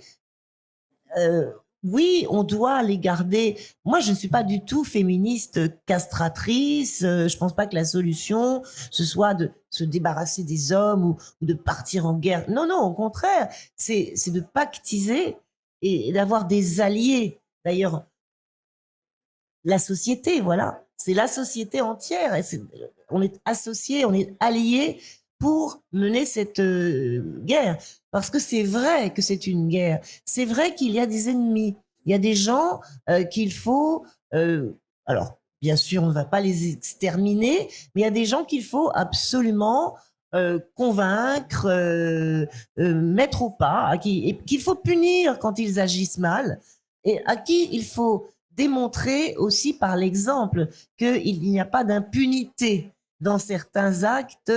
Speaker 3: Oui, on doit les garder. Moi, je ne suis pas du tout féministe castratrice. Je pense pas que la solution, ce soit de se débarrasser des hommes ou de partir en guerre. Non, non, au contraire, c'est de pactiser et d'avoir des alliés. D'ailleurs, la société, voilà. C'est la société entière. On est associés, on est alliés pour mener cette guerre. Parce que c'est vrai que c'est une guerre. C'est vrai qu'il y a des ennemis. Il y a des gens qu'il faut... alors, bien sûr, on ne va pas les exterminer, mais il y a des gens qu'il faut absolument convaincre, mettre au pas, et qu'il faut punir quand ils agissent mal, et à qui il faut démontrer aussi par l'exemple qu'il n'y a pas d'impunité dans certains actes,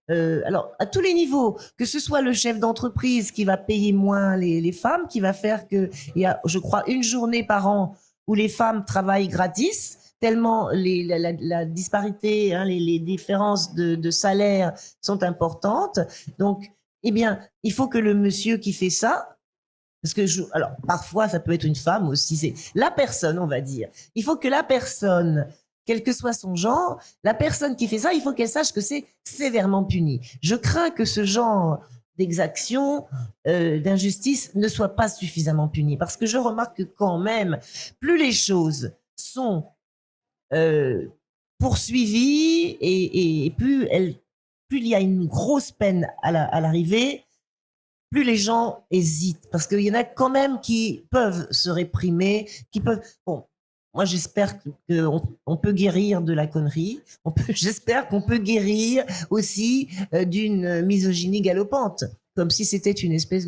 Speaker 3: alors à tous les niveaux, que ce soit le chef d'entreprise qui va payer moins les femmes, qui va faire que il y a, je crois, une journée par an où les femmes travaillent gratis, tellement la disparité, les différences de salaire sont importantes. Donc, eh bien, il faut que le monsieur qui fait ça, parce que alors parfois ça peut être une femme aussi, c'est la personne, on va dire. Il faut que la personne, quel que soit son genre, la personne qui fait ça, il faut qu'elle sache que c'est sévèrement puni. Je crains que ce genre d'exaction, d'injustice ne soit pas suffisamment puni, parce que je remarque que quand même, plus les choses sont poursuivies et plus il y a une grosse peine à l'arrivée, plus les gens hésitent, parce qu'il y en a quand même qui peuvent se réprimer, qui peuvent... Bon, moi, j'espère qu'on peut guérir de la connerie. J'espère qu'on peut guérir aussi d'une misogynie galopante, comme si c'était une espèce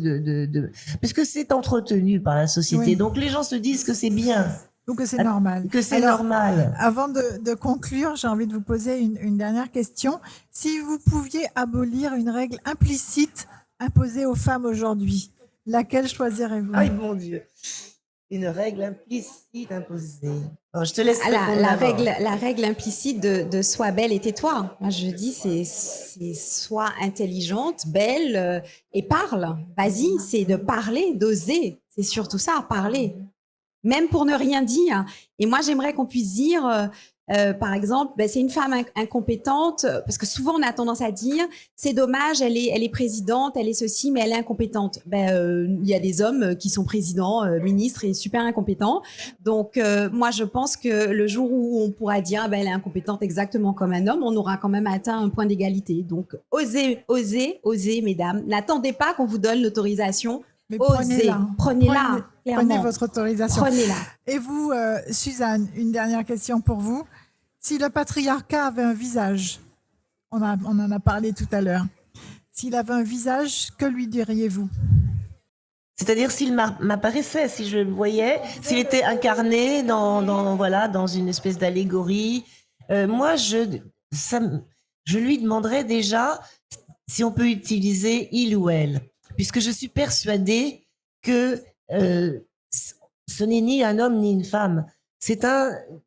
Speaker 3: parce que c'est entretenu par la société.
Speaker 1: Oui.
Speaker 3: Donc, les gens se disent que c'est bien.
Speaker 1: Donc que c'est normal.
Speaker 3: Que c'est normal.
Speaker 1: Avant de conclure, j'ai envie de vous poser une dernière question. Si vous pouviez abolir une règle implicite imposée aux femmes aujourd'hui, laquelle choisirez-vous?
Speaker 3: Aïe, mon Dieu. Une règle implicite imposée. Alors, je te laisse
Speaker 2: la règle implicite de sois belle et tais-toi. Moi, je dis c'est sois intelligente, belle et parle. Vas-y, c'est de parler, d'oser. C'est surtout ça, parler. Même pour ne rien dire. Et moi, j'aimerais qu'on puisse dire, par exemple, c'est une femme incompétente, parce que souvent on a tendance à dire, c'est dommage, elle est présidente, elle est ceci, mais elle est incompétente. Il y a des hommes qui sont présidents, ministres et super incompétents. Donc, moi, je pense que le jour où on pourra dire, elle est incompétente exactement comme un homme, on aura quand même atteint un point d'égalité. Donc, osez, mesdames. N'attendez pas qu'on vous donne l'autorisation.
Speaker 1: Mais
Speaker 2: prenez-la.
Speaker 1: Prenez votre autorisation.
Speaker 2: Prenez-la.
Speaker 1: Et vous, Suzanne, une dernière question pour vous. Si le patriarcat avait un visage, on en a parlé tout à l'heure, s'il avait un visage, que lui diriez-vous?
Speaker 3: C'est-à-dire s'il m'apparaissait, si je le voyais, s'il était incarné dans une espèce d'allégorie, moi, je lui demanderais déjà si on peut utiliser il ou elle, puisque je suis persuadée que ce n'est ni un homme ni une femme, c'est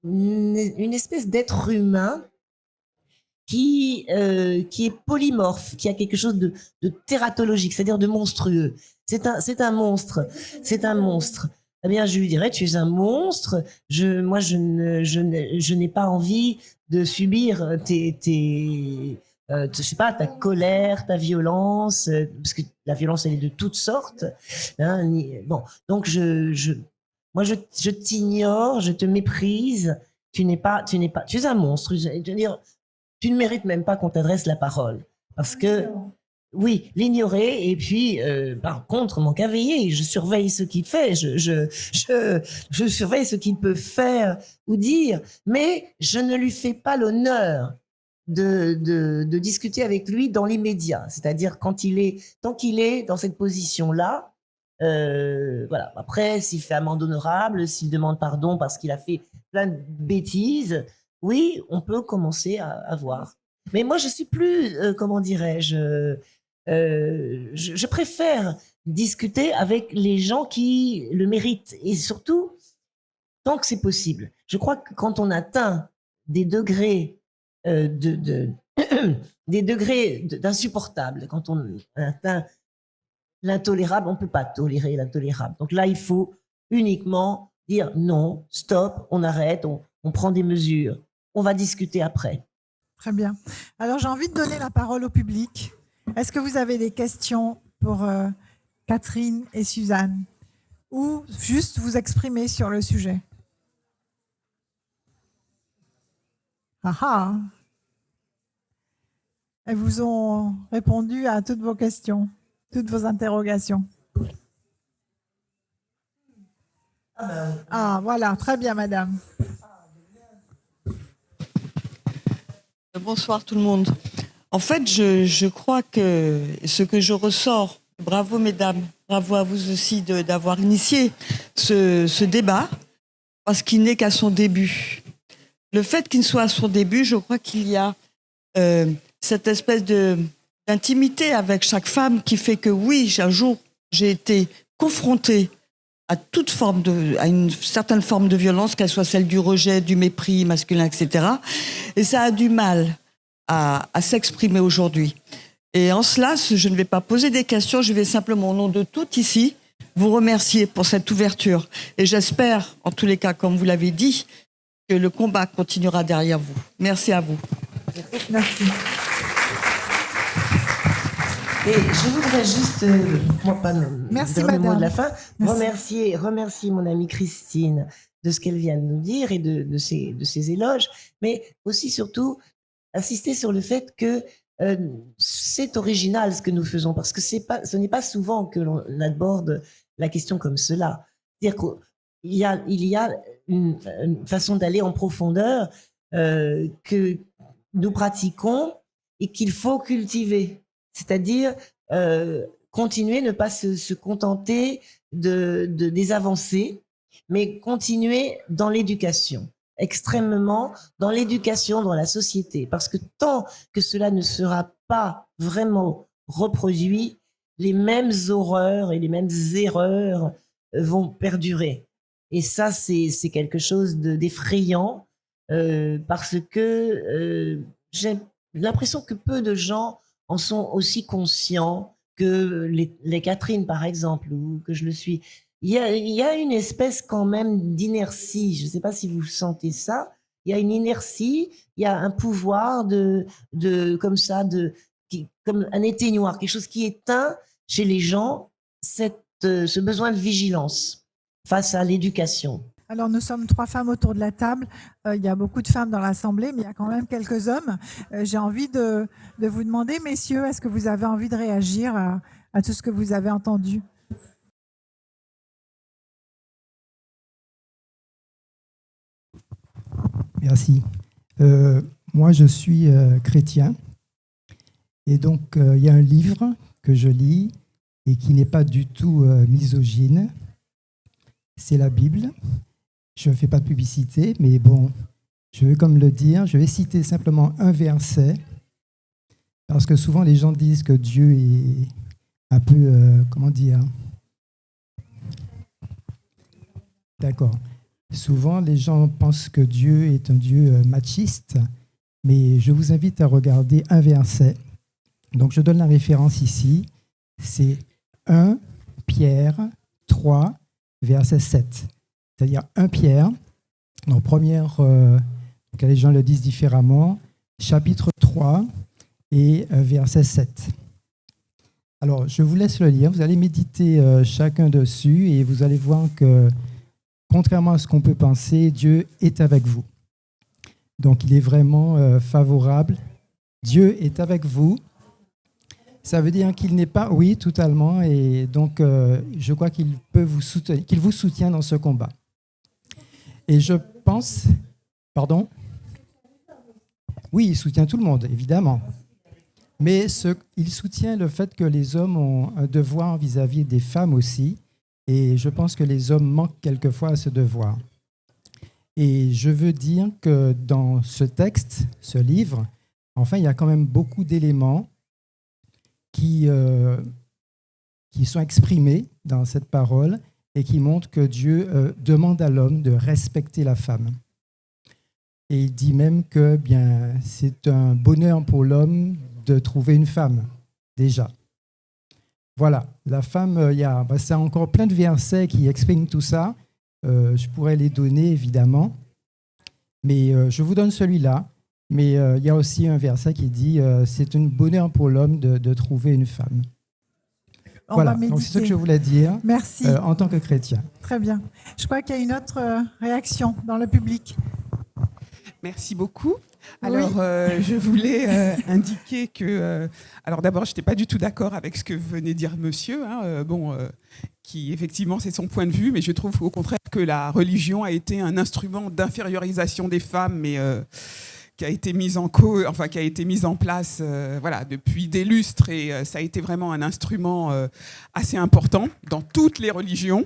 Speaker 3: une espèce d'être humain qui est polymorphe, qui a quelque chose de tératologique, c'est-à-dire de monstrueux. C'est un monstre. C'est un monstre. Eh bien, je lui dirais, tu es un monstre. Moi, je n'ai pas envie de subir je sais pas, ta colère, ta violence, parce que la violence, elle est de toutes sortes. Hein, bon, donc moi, je t'ignore, je te méprise. Tu es un monstre. Je veux dire, tu ne mérites même pas qu'on t'adresse la parole. Parce que, oui, l'ignorer, et puis, par contre, mon cavalier, je surveille ce qu'il fait, je surveille ce qu'il peut faire ou dire, mais je ne lui fais pas l'honneur de discuter avec lui dans l'immédiat. C'est-à-dire tant qu'il est dans cette position-là, voilà. Après, s'il fait amende honorable, s'il demande pardon parce qu'il a fait plein de bêtises, oui, on peut commencer à voir. Mais moi, je suis plus, comment dirais-je, je préfère discuter avec les gens qui le méritent et surtout tant que c'est possible. Je crois que quand on atteint des degrés des degrés d'insupportable, quand on atteint l'intolérable, on ne peut pas tolérer l'intolérable. Donc là, il faut uniquement dire non, stop, on arrête, on prend des mesures, on va discuter après.
Speaker 1: Très bien. Alors, j'ai envie de donner la parole au public. Est-ce que vous avez des questions pour Catherine et Suzanne ou juste vous exprimer sur le sujet? Ah ah. Elles vous ont répondu à toutes vos questions, toutes vos interrogations. Ah, voilà, très bien, madame.
Speaker 4: Bonsoir tout le monde. En fait, je crois que ce que je ressors, bravo mesdames, bravo à vous aussi d'avoir initié ce débat, parce qu'il n'est qu'à son début. Le fait qu'il soit à son début, je crois qu'il y a cette espèce d'intimité avec chaque femme qui fait que oui, un jour, j'ai été confrontée à une certaine forme de violence, qu'elle soit celle du rejet, du mépris masculin, etc. Et ça a du mal à s'exprimer aujourd'hui. Et en cela, je ne vais pas poser des questions, je vais simplement, au nom de toutes ici, vous remercier pour cette ouverture. Et j'espère, en tous les cas, comme vous l'avez dit, que le combat continuera derrière vous. Merci à vous.
Speaker 1: Merci.
Speaker 3: Et je voudrais juste, moi pas
Speaker 1: Merci,
Speaker 3: dire le mot
Speaker 1: madame.
Speaker 3: de la fin, remercier mon amie Christine de ce qu'elle vient de nous dire et de ses éloges, mais aussi surtout insister sur le fait que c'est original ce que nous faisons, parce que ce n'est pas souvent que l'on aborde la question comme cela. C'est-à-dire qu'il y a une façon d'aller en profondeur que nous pratiquons et qu'il faut cultiver. C'est-à-dire continuer, ne pas se contenter des avancées, mais continuer dans l'éducation, extrêmement dans l'éducation, dans la société. Parce que tant que cela ne sera pas vraiment reproduit, les mêmes horreurs et les mêmes erreurs vont perdurer. Et ça, c'est quelque chose d'effrayant parce que j'ai l'impression que peu de gens en sont aussi conscients que les Catherine, par exemple, ou que je le suis. Il y a une espèce quand même d'inertie. Je ne sais pas si vous sentez ça. Il y a une inertie, il y a un pouvoir comme ça, comme un éteignoir, quelque chose qui éteint chez les gens ce besoin de vigilance face à l'éducation.
Speaker 1: Alors, nous sommes 3 femmes autour de la table. Il y a beaucoup de femmes dans l'Assemblée, mais il y a quand même quelques hommes. J'ai envie de vous demander, messieurs, est-ce que vous avez envie de réagir à tout ce que vous avez entendu?
Speaker 5: Merci. Moi, je suis chrétien. Et donc, il y a un livre que je lis et qui n'est pas du tout misogyne. C'est la Bible. Je ne fais pas de publicité, mais bon, je veux comme le dire. Je vais citer simplement un verset, parce que souvent les gens disent que Dieu est un peu, comment dire? D'accord. Souvent les gens pensent que Dieu est un Dieu machiste, mais je vous invite à regarder un verset. Donc, je donne la référence ici. C'est 1 Pierre 3, verset 7. C'est-à-dire 1 Pierre, en première, les gens le disent différemment, chapitre 3 et verset 7. Alors, je vous laisse le lire. Vous allez méditer chacun dessus et vous allez voir que, contrairement à ce qu'on peut penser, Dieu est avec vous. Donc, il est vraiment favorable. Dieu est avec vous. Ça veut dire qu'il n'est pas... Oui, totalement. Et donc, je crois qu'il peut vous soutenir, qu'il vous soutient dans ce combat. Et je pense... Pardon ? Oui, il soutient tout le monde, évidemment. Mais il soutient le fait que les hommes ont un devoir vis-à-vis des femmes aussi. Et je pense que les hommes manquent quelquefois à ce devoir. Et je veux dire que dans ce texte, ce livre, enfin, il y a quand même beaucoup d'éléments qui sont exprimés dans cette parole et qui montrent que Dieu demande à l'homme de respecter la femme. Et il dit même que bien, c'est un bonheur pour l'homme de trouver une femme, déjà. Voilà, la femme, c'est encore plein de versets qui expriment tout ça. Je pourrais les donner, évidemment, mais je vous donne celui-là. Mais il y a aussi un verset qui dit c'est un bonheur pour l'homme de trouver une femme. Voilà, donc c'est ce que je voulais dire.
Speaker 1: Merci.
Speaker 5: En tant que chrétien.
Speaker 1: Très bien. Je crois qu'il y a une autre réaction dans le public.
Speaker 6: Merci beaucoup. Alors, je voulais indiquer que... alors d'abord, je n'étais pas du tout d'accord avec ce que venait de dire monsieur, qui effectivement, c'est son point de vue, mais je trouve au contraire que la religion a été un instrument d'infériorisation des femmes, mais qui a été mise en place depuis des lustres, et ça a été vraiment un instrument assez important dans toutes les religions.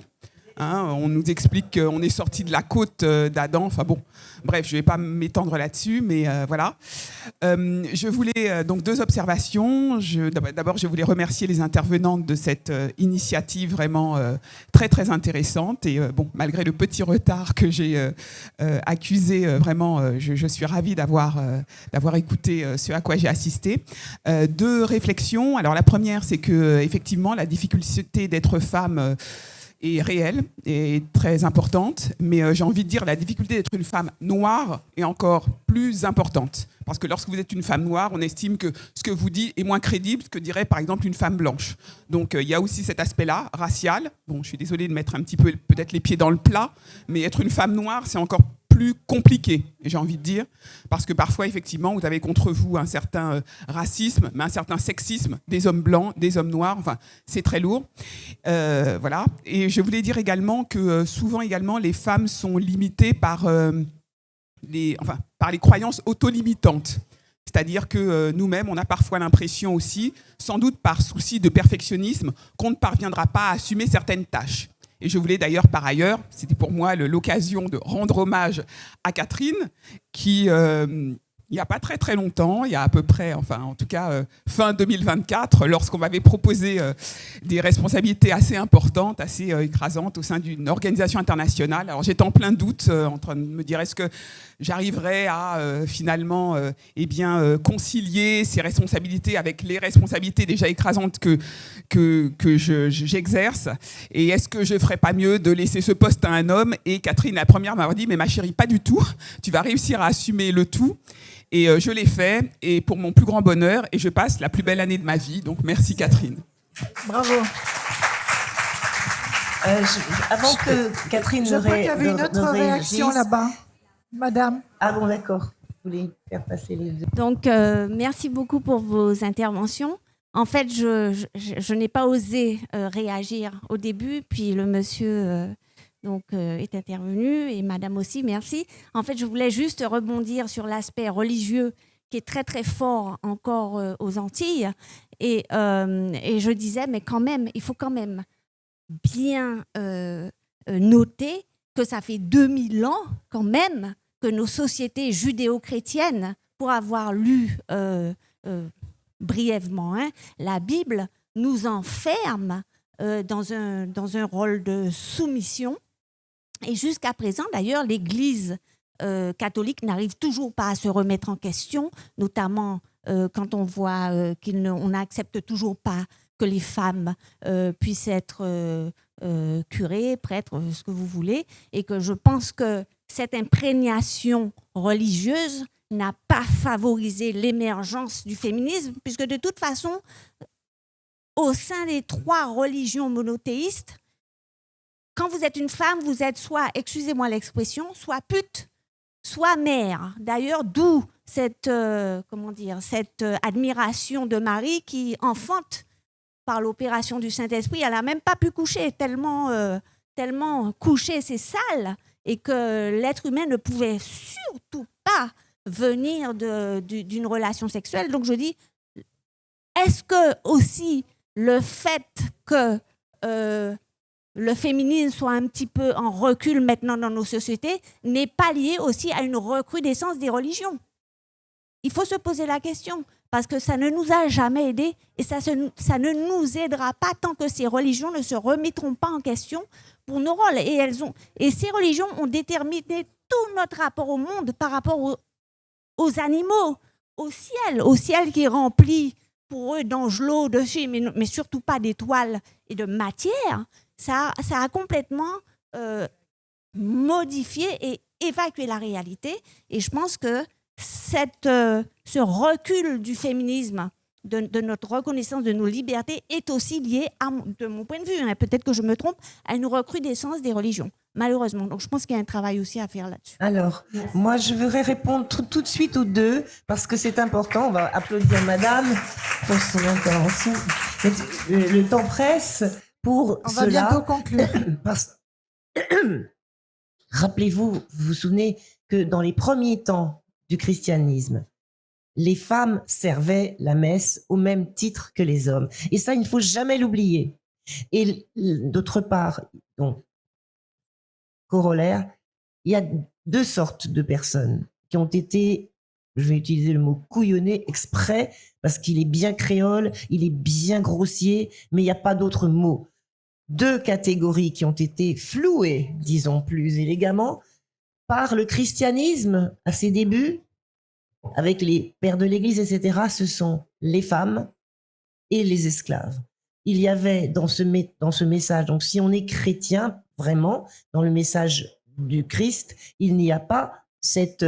Speaker 6: On nous explique qu'on est sorti de la côte d'Adam. Enfin bon, bref, je ne vais pas m'étendre là-dessus, mais voilà. Je voulais donc 2 observations. D'abord, je voulais remercier les intervenantes de cette initiative vraiment très très intéressante. Et malgré le petit retard que j'ai accusé, vraiment, je suis ravie d'avoir écouté ce à quoi j'ai assisté. 2 réflexions. Alors la première, c'est que effectivement, la difficulté d'être femme est réelle et très importante, mais j'ai envie de dire la difficulté d'être une femme noire est encore plus importante. Parce que lorsque vous êtes une femme noire, on estime que ce que vous dites est moins crédible que dirait par exemple une femme blanche. Donc il y a aussi cet aspect-là, racial. Bon, je suis désolée de mettre un petit peu peut-être les pieds dans le plat, mais être une femme noire, c'est encore plus compliqué, j'ai envie de dire, parce que parfois, effectivement, vous avez contre vous un certain racisme, mais un certain sexisme des hommes blancs, des hommes noirs, enfin, c'est très lourd. Voilà. Et je voulais dire également que souvent, également, les femmes sont limitées par les croyances auto-limitantes. C'est-à-dire que nous-mêmes, on a parfois l'impression aussi, sans doute par souci de perfectionnisme, qu'on ne parviendra pas à assumer certaines tâches. Et je voulais d'ailleurs, par ailleurs, c'était pour moi l'occasion de rendre hommage à Catherine, qui, il n'y a pas très très longtemps, il y a à peu près, fin 2024, lorsqu'on m'avait proposé des responsabilités assez importantes, assez écrasantes au sein d'une organisation internationale. Alors j'étais en plein doute, en train de me dire est-ce que j'arriverai à finalement concilier ces responsabilités avec les responsabilités déjà écrasantes que j'exerce, et est-ce que je ne ferais pas mieux de laisser ce poste à un homme? Et Catherine, la première, m'a dit mais ma chérie, pas du tout, tu vas réussir à assumer le tout. Et je l'ai fait, et pour mon plus grand bonheur, et je passe la plus belle année de ma vie. Donc merci Catherine.
Speaker 1: Bravo.
Speaker 3: Avant que Catherine
Speaker 1: Je crois qu'il y avait une autre réaction là-bas. Madame.
Speaker 3: Ah bon, d'accord. Vous voulez faire passer les deux.
Speaker 7: Donc, merci beaucoup pour vos interventions. En fait, je n'ai pas osé réagir au début, puis le monsieur... est intervenue, et madame aussi, merci. En fait, je voulais juste rebondir sur l'aspect religieux qui est très, très fort encore aux Antilles. Et je disais, mais quand même, il faut quand même bien noter que ça fait 2000 ans, quand même, que nos sociétés judéo-chrétiennes, pour avoir lu brièvement la Bible, nous enferment dans un rôle de soumission. Et jusqu'à présent, d'ailleurs, l'Église catholiques n'arrivent toujours pas à se remettre en question, notamment quand on voit qu'on n'accepte toujours pas que les femmes puissent être curées, prêtres, ce que vous voulez, et que je pense que cette imprégnation religieuse n'a pas favorisé l'émergence du féminisme, puisque de toute façon, au sein des 3 religions monothéistes, quand vous êtes une femme, vous êtes soit, excusez-moi l'expression, soit pute, soit mère. D'ailleurs, d'où cette admiration de Marie qui enfante par l'opération du Saint-Esprit. Elle n'a même pas pu coucher, tellement coucher, c'est sale, et que l'être humain ne pouvait surtout pas venir d'une relation sexuelle. Donc je dis, est-ce que aussi le fait que le féminisme soit un petit peu en recul maintenant dans nos sociétés n'est pas lié aussi à une recrudescence des religions? Il faut se poser la question, parce que ça ne nous a jamais aidés et ça ne nous aidera pas tant que ces religions ne se remettront pas en question pour nos rôles. Et ces religions ont déterminé tout notre rapport au monde par rapport aux animaux, au ciel qui est rempli pour eux d'angelots, mais surtout pas d'étoiles et de matière. Ça a complètement modifié et évacué la réalité. Et je pense que ce recul du féminisme, de notre reconnaissance de nos libertés, est aussi lié, de mon point de vue, hein, peut-être que je me trompe, à une recrudescence des religions, malheureusement. Donc je pense qu'il y a un travail aussi à faire là-dessus.
Speaker 3: Alors, moi, je voudrais répondre tout de suite aux deux, parce que c'est important. On va applaudir Madame pour son intervention. Le temps presse pour
Speaker 1: On
Speaker 3: cela.
Speaker 1: va bientôt conclure.
Speaker 3: Rappelez-vous, vous vous souvenez que dans les premiers temps du christianisme, les femmes servaient la messe au même titre que les hommes. Et ça, il ne faut jamais l'oublier. Et d'autre part, donc, corollaire, il y a 2 sortes de personnes qui ont été, je vais utiliser le mot couillonnées exprès, parce qu'il est bien créole, il est bien grossier, mais il n'y a pas d'autre mot. 2 catégories qui ont été flouées, disons plus élégamment, par le christianisme à ses débuts, avec les pères de l'Église, etc., ce sont les femmes et les esclaves. Il y avait dans ce message, donc si on est chrétien, vraiment, dans le message du Christ, il n'y a pas cette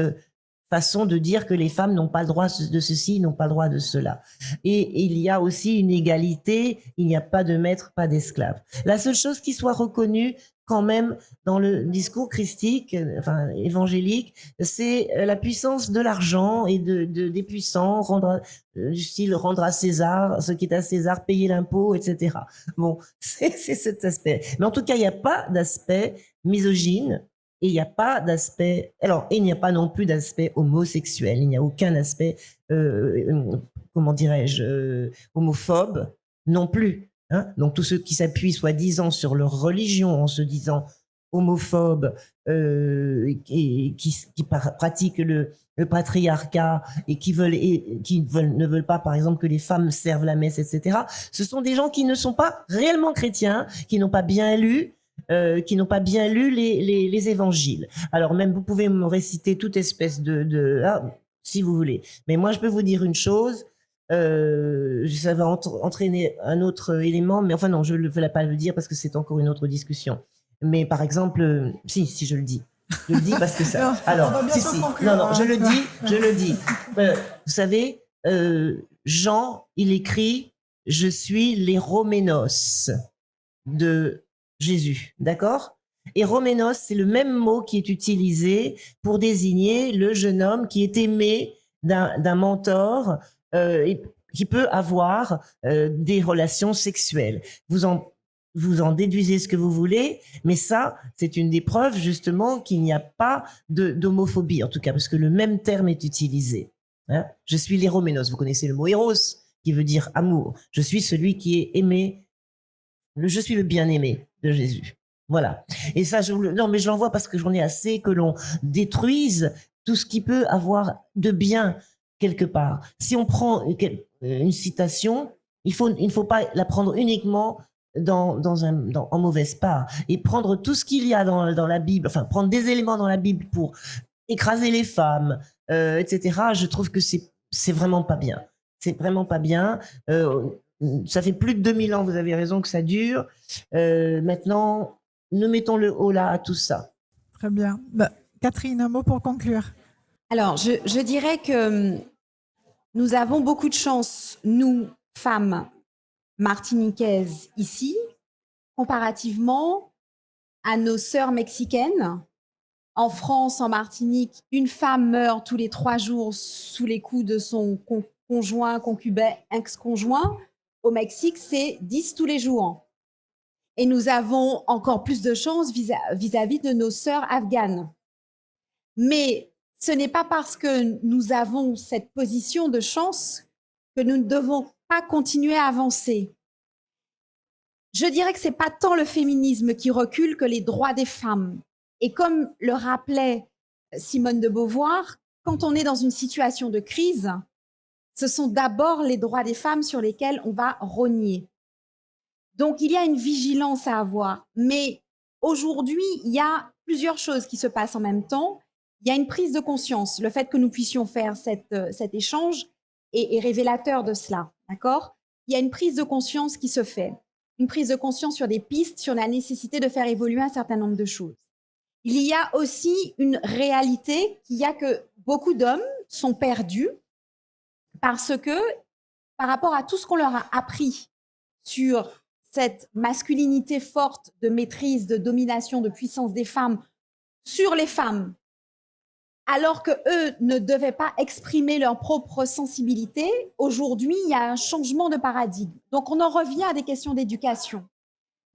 Speaker 3: façon de dire que les femmes n'ont pas le droit de ceci, n'ont pas le droit de cela. Et il y a aussi une égalité, il n'y a pas de maître, pas d'esclave. La seule chose qui soit reconnue quand même dans le discours christique, enfin évangélique, c'est la puissance de l'argent et des puissants, du style rendre à César ce qui est à César, payer l'impôt, etc. Bon, c'est cet aspect. Mais en tout cas, il n'y a pas d'aspect misogyne. Et il n'y a pas d'aspect, alors, il n'y a pas non plus d'aspect homosexuel, il n'y a aucun aspect, comment dirais-je, homophobe non plus. Hein. Donc, tous ceux qui s'appuient soi-disant sur leur religion en se disant homophobes et qui pratiquent le patriarcat et qui ne veulent pas, par exemple, que les femmes servent la messe, etc., ce sont des gens qui ne sont pas réellement chrétiens, qui n'ont pas bien lu, les évangiles. Alors même, vous pouvez me réciter toute espèce si vous voulez. Mais moi, je peux vous dire une chose, ça va entraîner un autre élément, mais enfin non, je ne vais pas le dire parce que c'est encore une autre discussion. Mais par exemple, si je le dis. Je le dis parce que ça... Alors, non, je le dis. Vous savez, Jean, il écrit « Je suis l'héroménos » de Jésus, d'accord? Et Roménos, c'est le même mot qui est utilisé pour désigner le jeune homme qui est aimé d'un mentor et qui peut avoir des relations sexuelles. Vous en déduisez ce que vous voulez, mais ça, c'est une des preuves justement qu'il n'y a pas d'homophobie, en tout cas, parce que le même terme est utilisé. Hein? Je suis l'héroménos, vous connaissez le mot héros, qui veut dire amour. Je suis celui qui est aimé, je suis le bien-aimé de Jésus. Voilà. Et ça, non, mais je l'envoie parce que j'en ai assez que l'on détruise tout ce qui peut avoir de bien quelque part. Si on prend une citation, il ne faut pas la prendre uniquement en mauvaise part et prendre tout ce qu'il y a dans la Bible, enfin prendre des éléments dans la Bible pour écraser les femmes, etc. Je trouve que c'est vraiment pas bien. C'est vraiment pas bien. Ça fait plus de 2000 ans, vous avez raison, que ça dure. Maintenant, nous mettons le haut là à tout ça.
Speaker 1: Très bien. Catherine, un mot pour conclure.
Speaker 2: Alors, je dirais que nous avons beaucoup de chance, nous, femmes martiniquaises ici, comparativement à nos sœurs mexicaines. En France, en Martinique, une femme meurt tous les 3 jours sous les coups de son conjoint, concubin, ex-conjoint. Au Mexique, c'est 10 tous les jours. Et nous avons encore plus de chance vis-à-vis de nos sœurs afghanes. Mais ce n'est pas parce que nous avons cette position de chance que nous ne devons pas continuer à avancer. Je dirais que ce n'est pas tant le féminisme qui recule que les droits des femmes. Et comme le rappelait Simone de Beauvoir, quand on est dans une situation de crise, ce sont d'abord les droits des femmes sur lesquels on va rogner. Donc, il y a une vigilance à avoir. Mais aujourd'hui, il y a plusieurs choses qui se passent en même temps. Il y a une prise de conscience. Le fait que nous puissions faire cet échange est révélateur de cela. D'accord ? Il y a une prise de conscience qui se fait. Une prise de conscience sur des pistes, sur la nécessité de faire évoluer un certain nombre de choses. Il y a aussi une réalité qu'il y a que beaucoup d'hommes sont perdus parce que, par rapport à tout ce qu'on leur a appris sur cette masculinité forte de maîtrise, de domination, de puissance des femmes sur les femmes, alors qu'eux ne devaient pas exprimer leur propre sensibilité, aujourd'hui, il y a un changement de paradigme. Donc, on en revient à des questions d'éducation.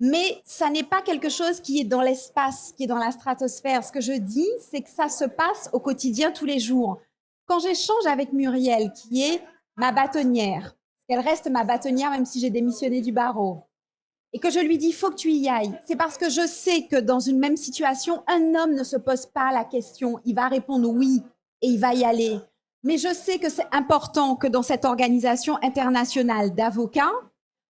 Speaker 2: Mais ça n'est pas quelque chose qui est dans l'espace, qui est dans la stratosphère. Ce que je dis, c'est que ça se passe au quotidien, tous les jours. Quand j'échange avec Muriel, qui est ma bâtonnière, elle reste ma bâtonnière même si j'ai démissionné du barreau, et que je lui dis, il faut que tu y ailles, c'est parce que je sais que dans une même situation, un homme ne se pose pas la question. Il va répondre oui et il va y aller. Mais je sais que c'est important que dans cette organisation internationale d'avocats,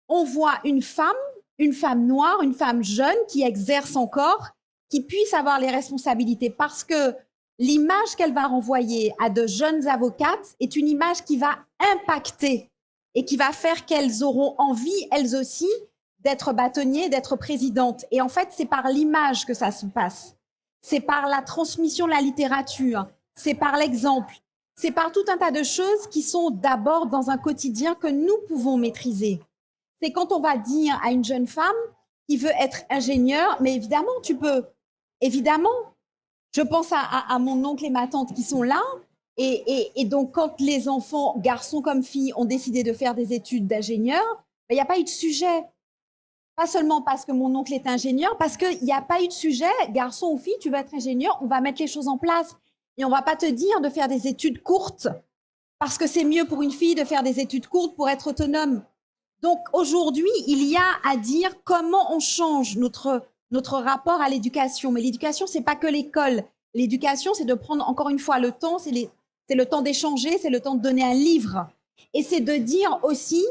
Speaker 2: on voit une femme noire, une femme jeune qui exerce encore, qui puisse avoir les responsabilités, parce que l'image qu'elle va renvoyer à de jeunes avocates est une image qui va impacter et qui va faire qu'elles auront envie, elles aussi, d'être bâtonniers, d'être présidentes. Et en fait, c'est par l'image que ça se passe. C'est par la transmission de la littérature, c'est par l'exemple, c'est par tout un tas de choses qui sont d'abord dans un quotidien que nous pouvons maîtriser. C'est quand on va dire à une jeune femme qui veut être ingénieure, mais évidemment, tu peux. Évidemment. Je pense à mon oncle et ma tante qui sont là. Et donc, quand les enfants, garçons comme filles, ont décidé de faire des études d'ingénieur, il n'y a pas eu de sujet. Pas seulement parce que mon oncle est ingénieur, parce qu'il n'y a pas eu de sujet, garçon ou fille, tu veux être ingénieur, on va mettre les choses en place. Et on ne va pas te dire de faire des études courtes, parce que c'est mieux pour une fille de faire des études courtes pour être autonome. Donc aujourd'hui, il y a à dire comment on change notre rapport à l'éducation. Mais l'éducation, ce n'est pas que l'école. L'éducation, c'est de prendre encore une fois le temps, c'est le temps d'échanger, c'est le temps de donner un livre. Et c'est de dire aussi,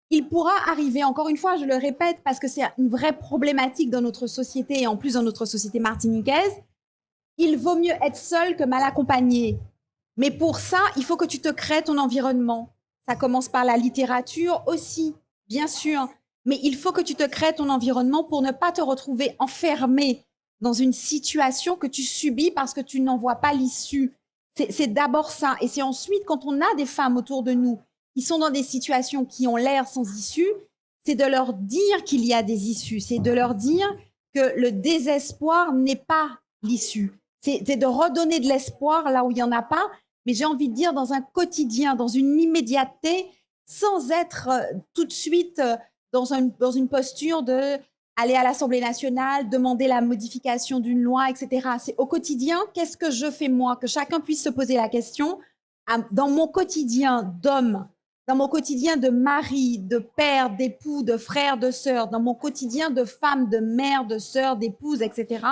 Speaker 2: il pourra arriver, encore une fois, je le répète, parce que c'est une vraie problématique dans notre société, et en plus dans notre société martiniquaise, il vaut mieux être seul que mal accompagné. Mais pour ça, il faut que tu te crées ton environnement. Ça commence par la littérature aussi, bien sûr. Mais il faut que tu te crées ton environnement pour ne pas te retrouver enfermé dans une situation que tu subis parce que tu n'en vois pas l'issue. C'est d'abord ça. Et c'est ensuite, quand on a des femmes autour de nous qui sont dans des situations qui ont l'air sans issue, c'est de leur dire qu'il y a des issues. C'est de leur dire que le désespoir n'est pas l'issue. C'est de redonner de l'espoir là où il n'y en a pas, mais j'ai envie de dire dans un quotidien, dans une immédiateté, sans être tout de suite dans une posture de aller à l'Assemblée nationale, demander la modification d'une loi, etc. C'est au quotidien, qu'est-ce que je fais moi? Que chacun puisse se poser la question, dans mon quotidien d'homme, dans mon quotidien de mari, de père, d'époux, de frère, de sœur, dans mon quotidien de femme, de mère, de sœur, d'épouse, etc.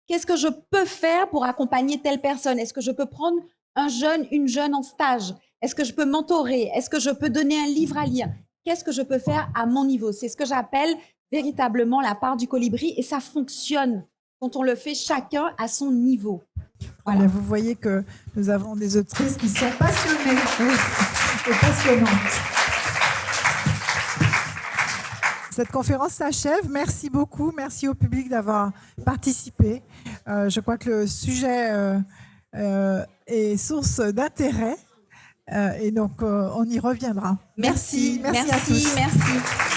Speaker 2: Qu'est-ce que je peux faire pour accompagner telle personne? Est-ce que je peux prendre un jeune, une jeune en stage? Est-ce que je peux mentorer? Est-ce que je peux donner un livre à lire? Qu'est-ce que je peux faire à mon niveau? C'est ce que j'appelle véritablement la part du colibri, et ça fonctionne quand on le fait chacun à son niveau.
Speaker 1: Voilà.
Speaker 2: Voilà.
Speaker 1: Vous voyez que nous avons des autrices qui sont passionnées et passionnantes. Cette conférence s'achève. Merci beaucoup. Merci au public d'avoir participé. Je crois que le sujet est source d'intérêt. Et donc, on y reviendra.
Speaker 2: Merci
Speaker 1: à tous.
Speaker 2: merci.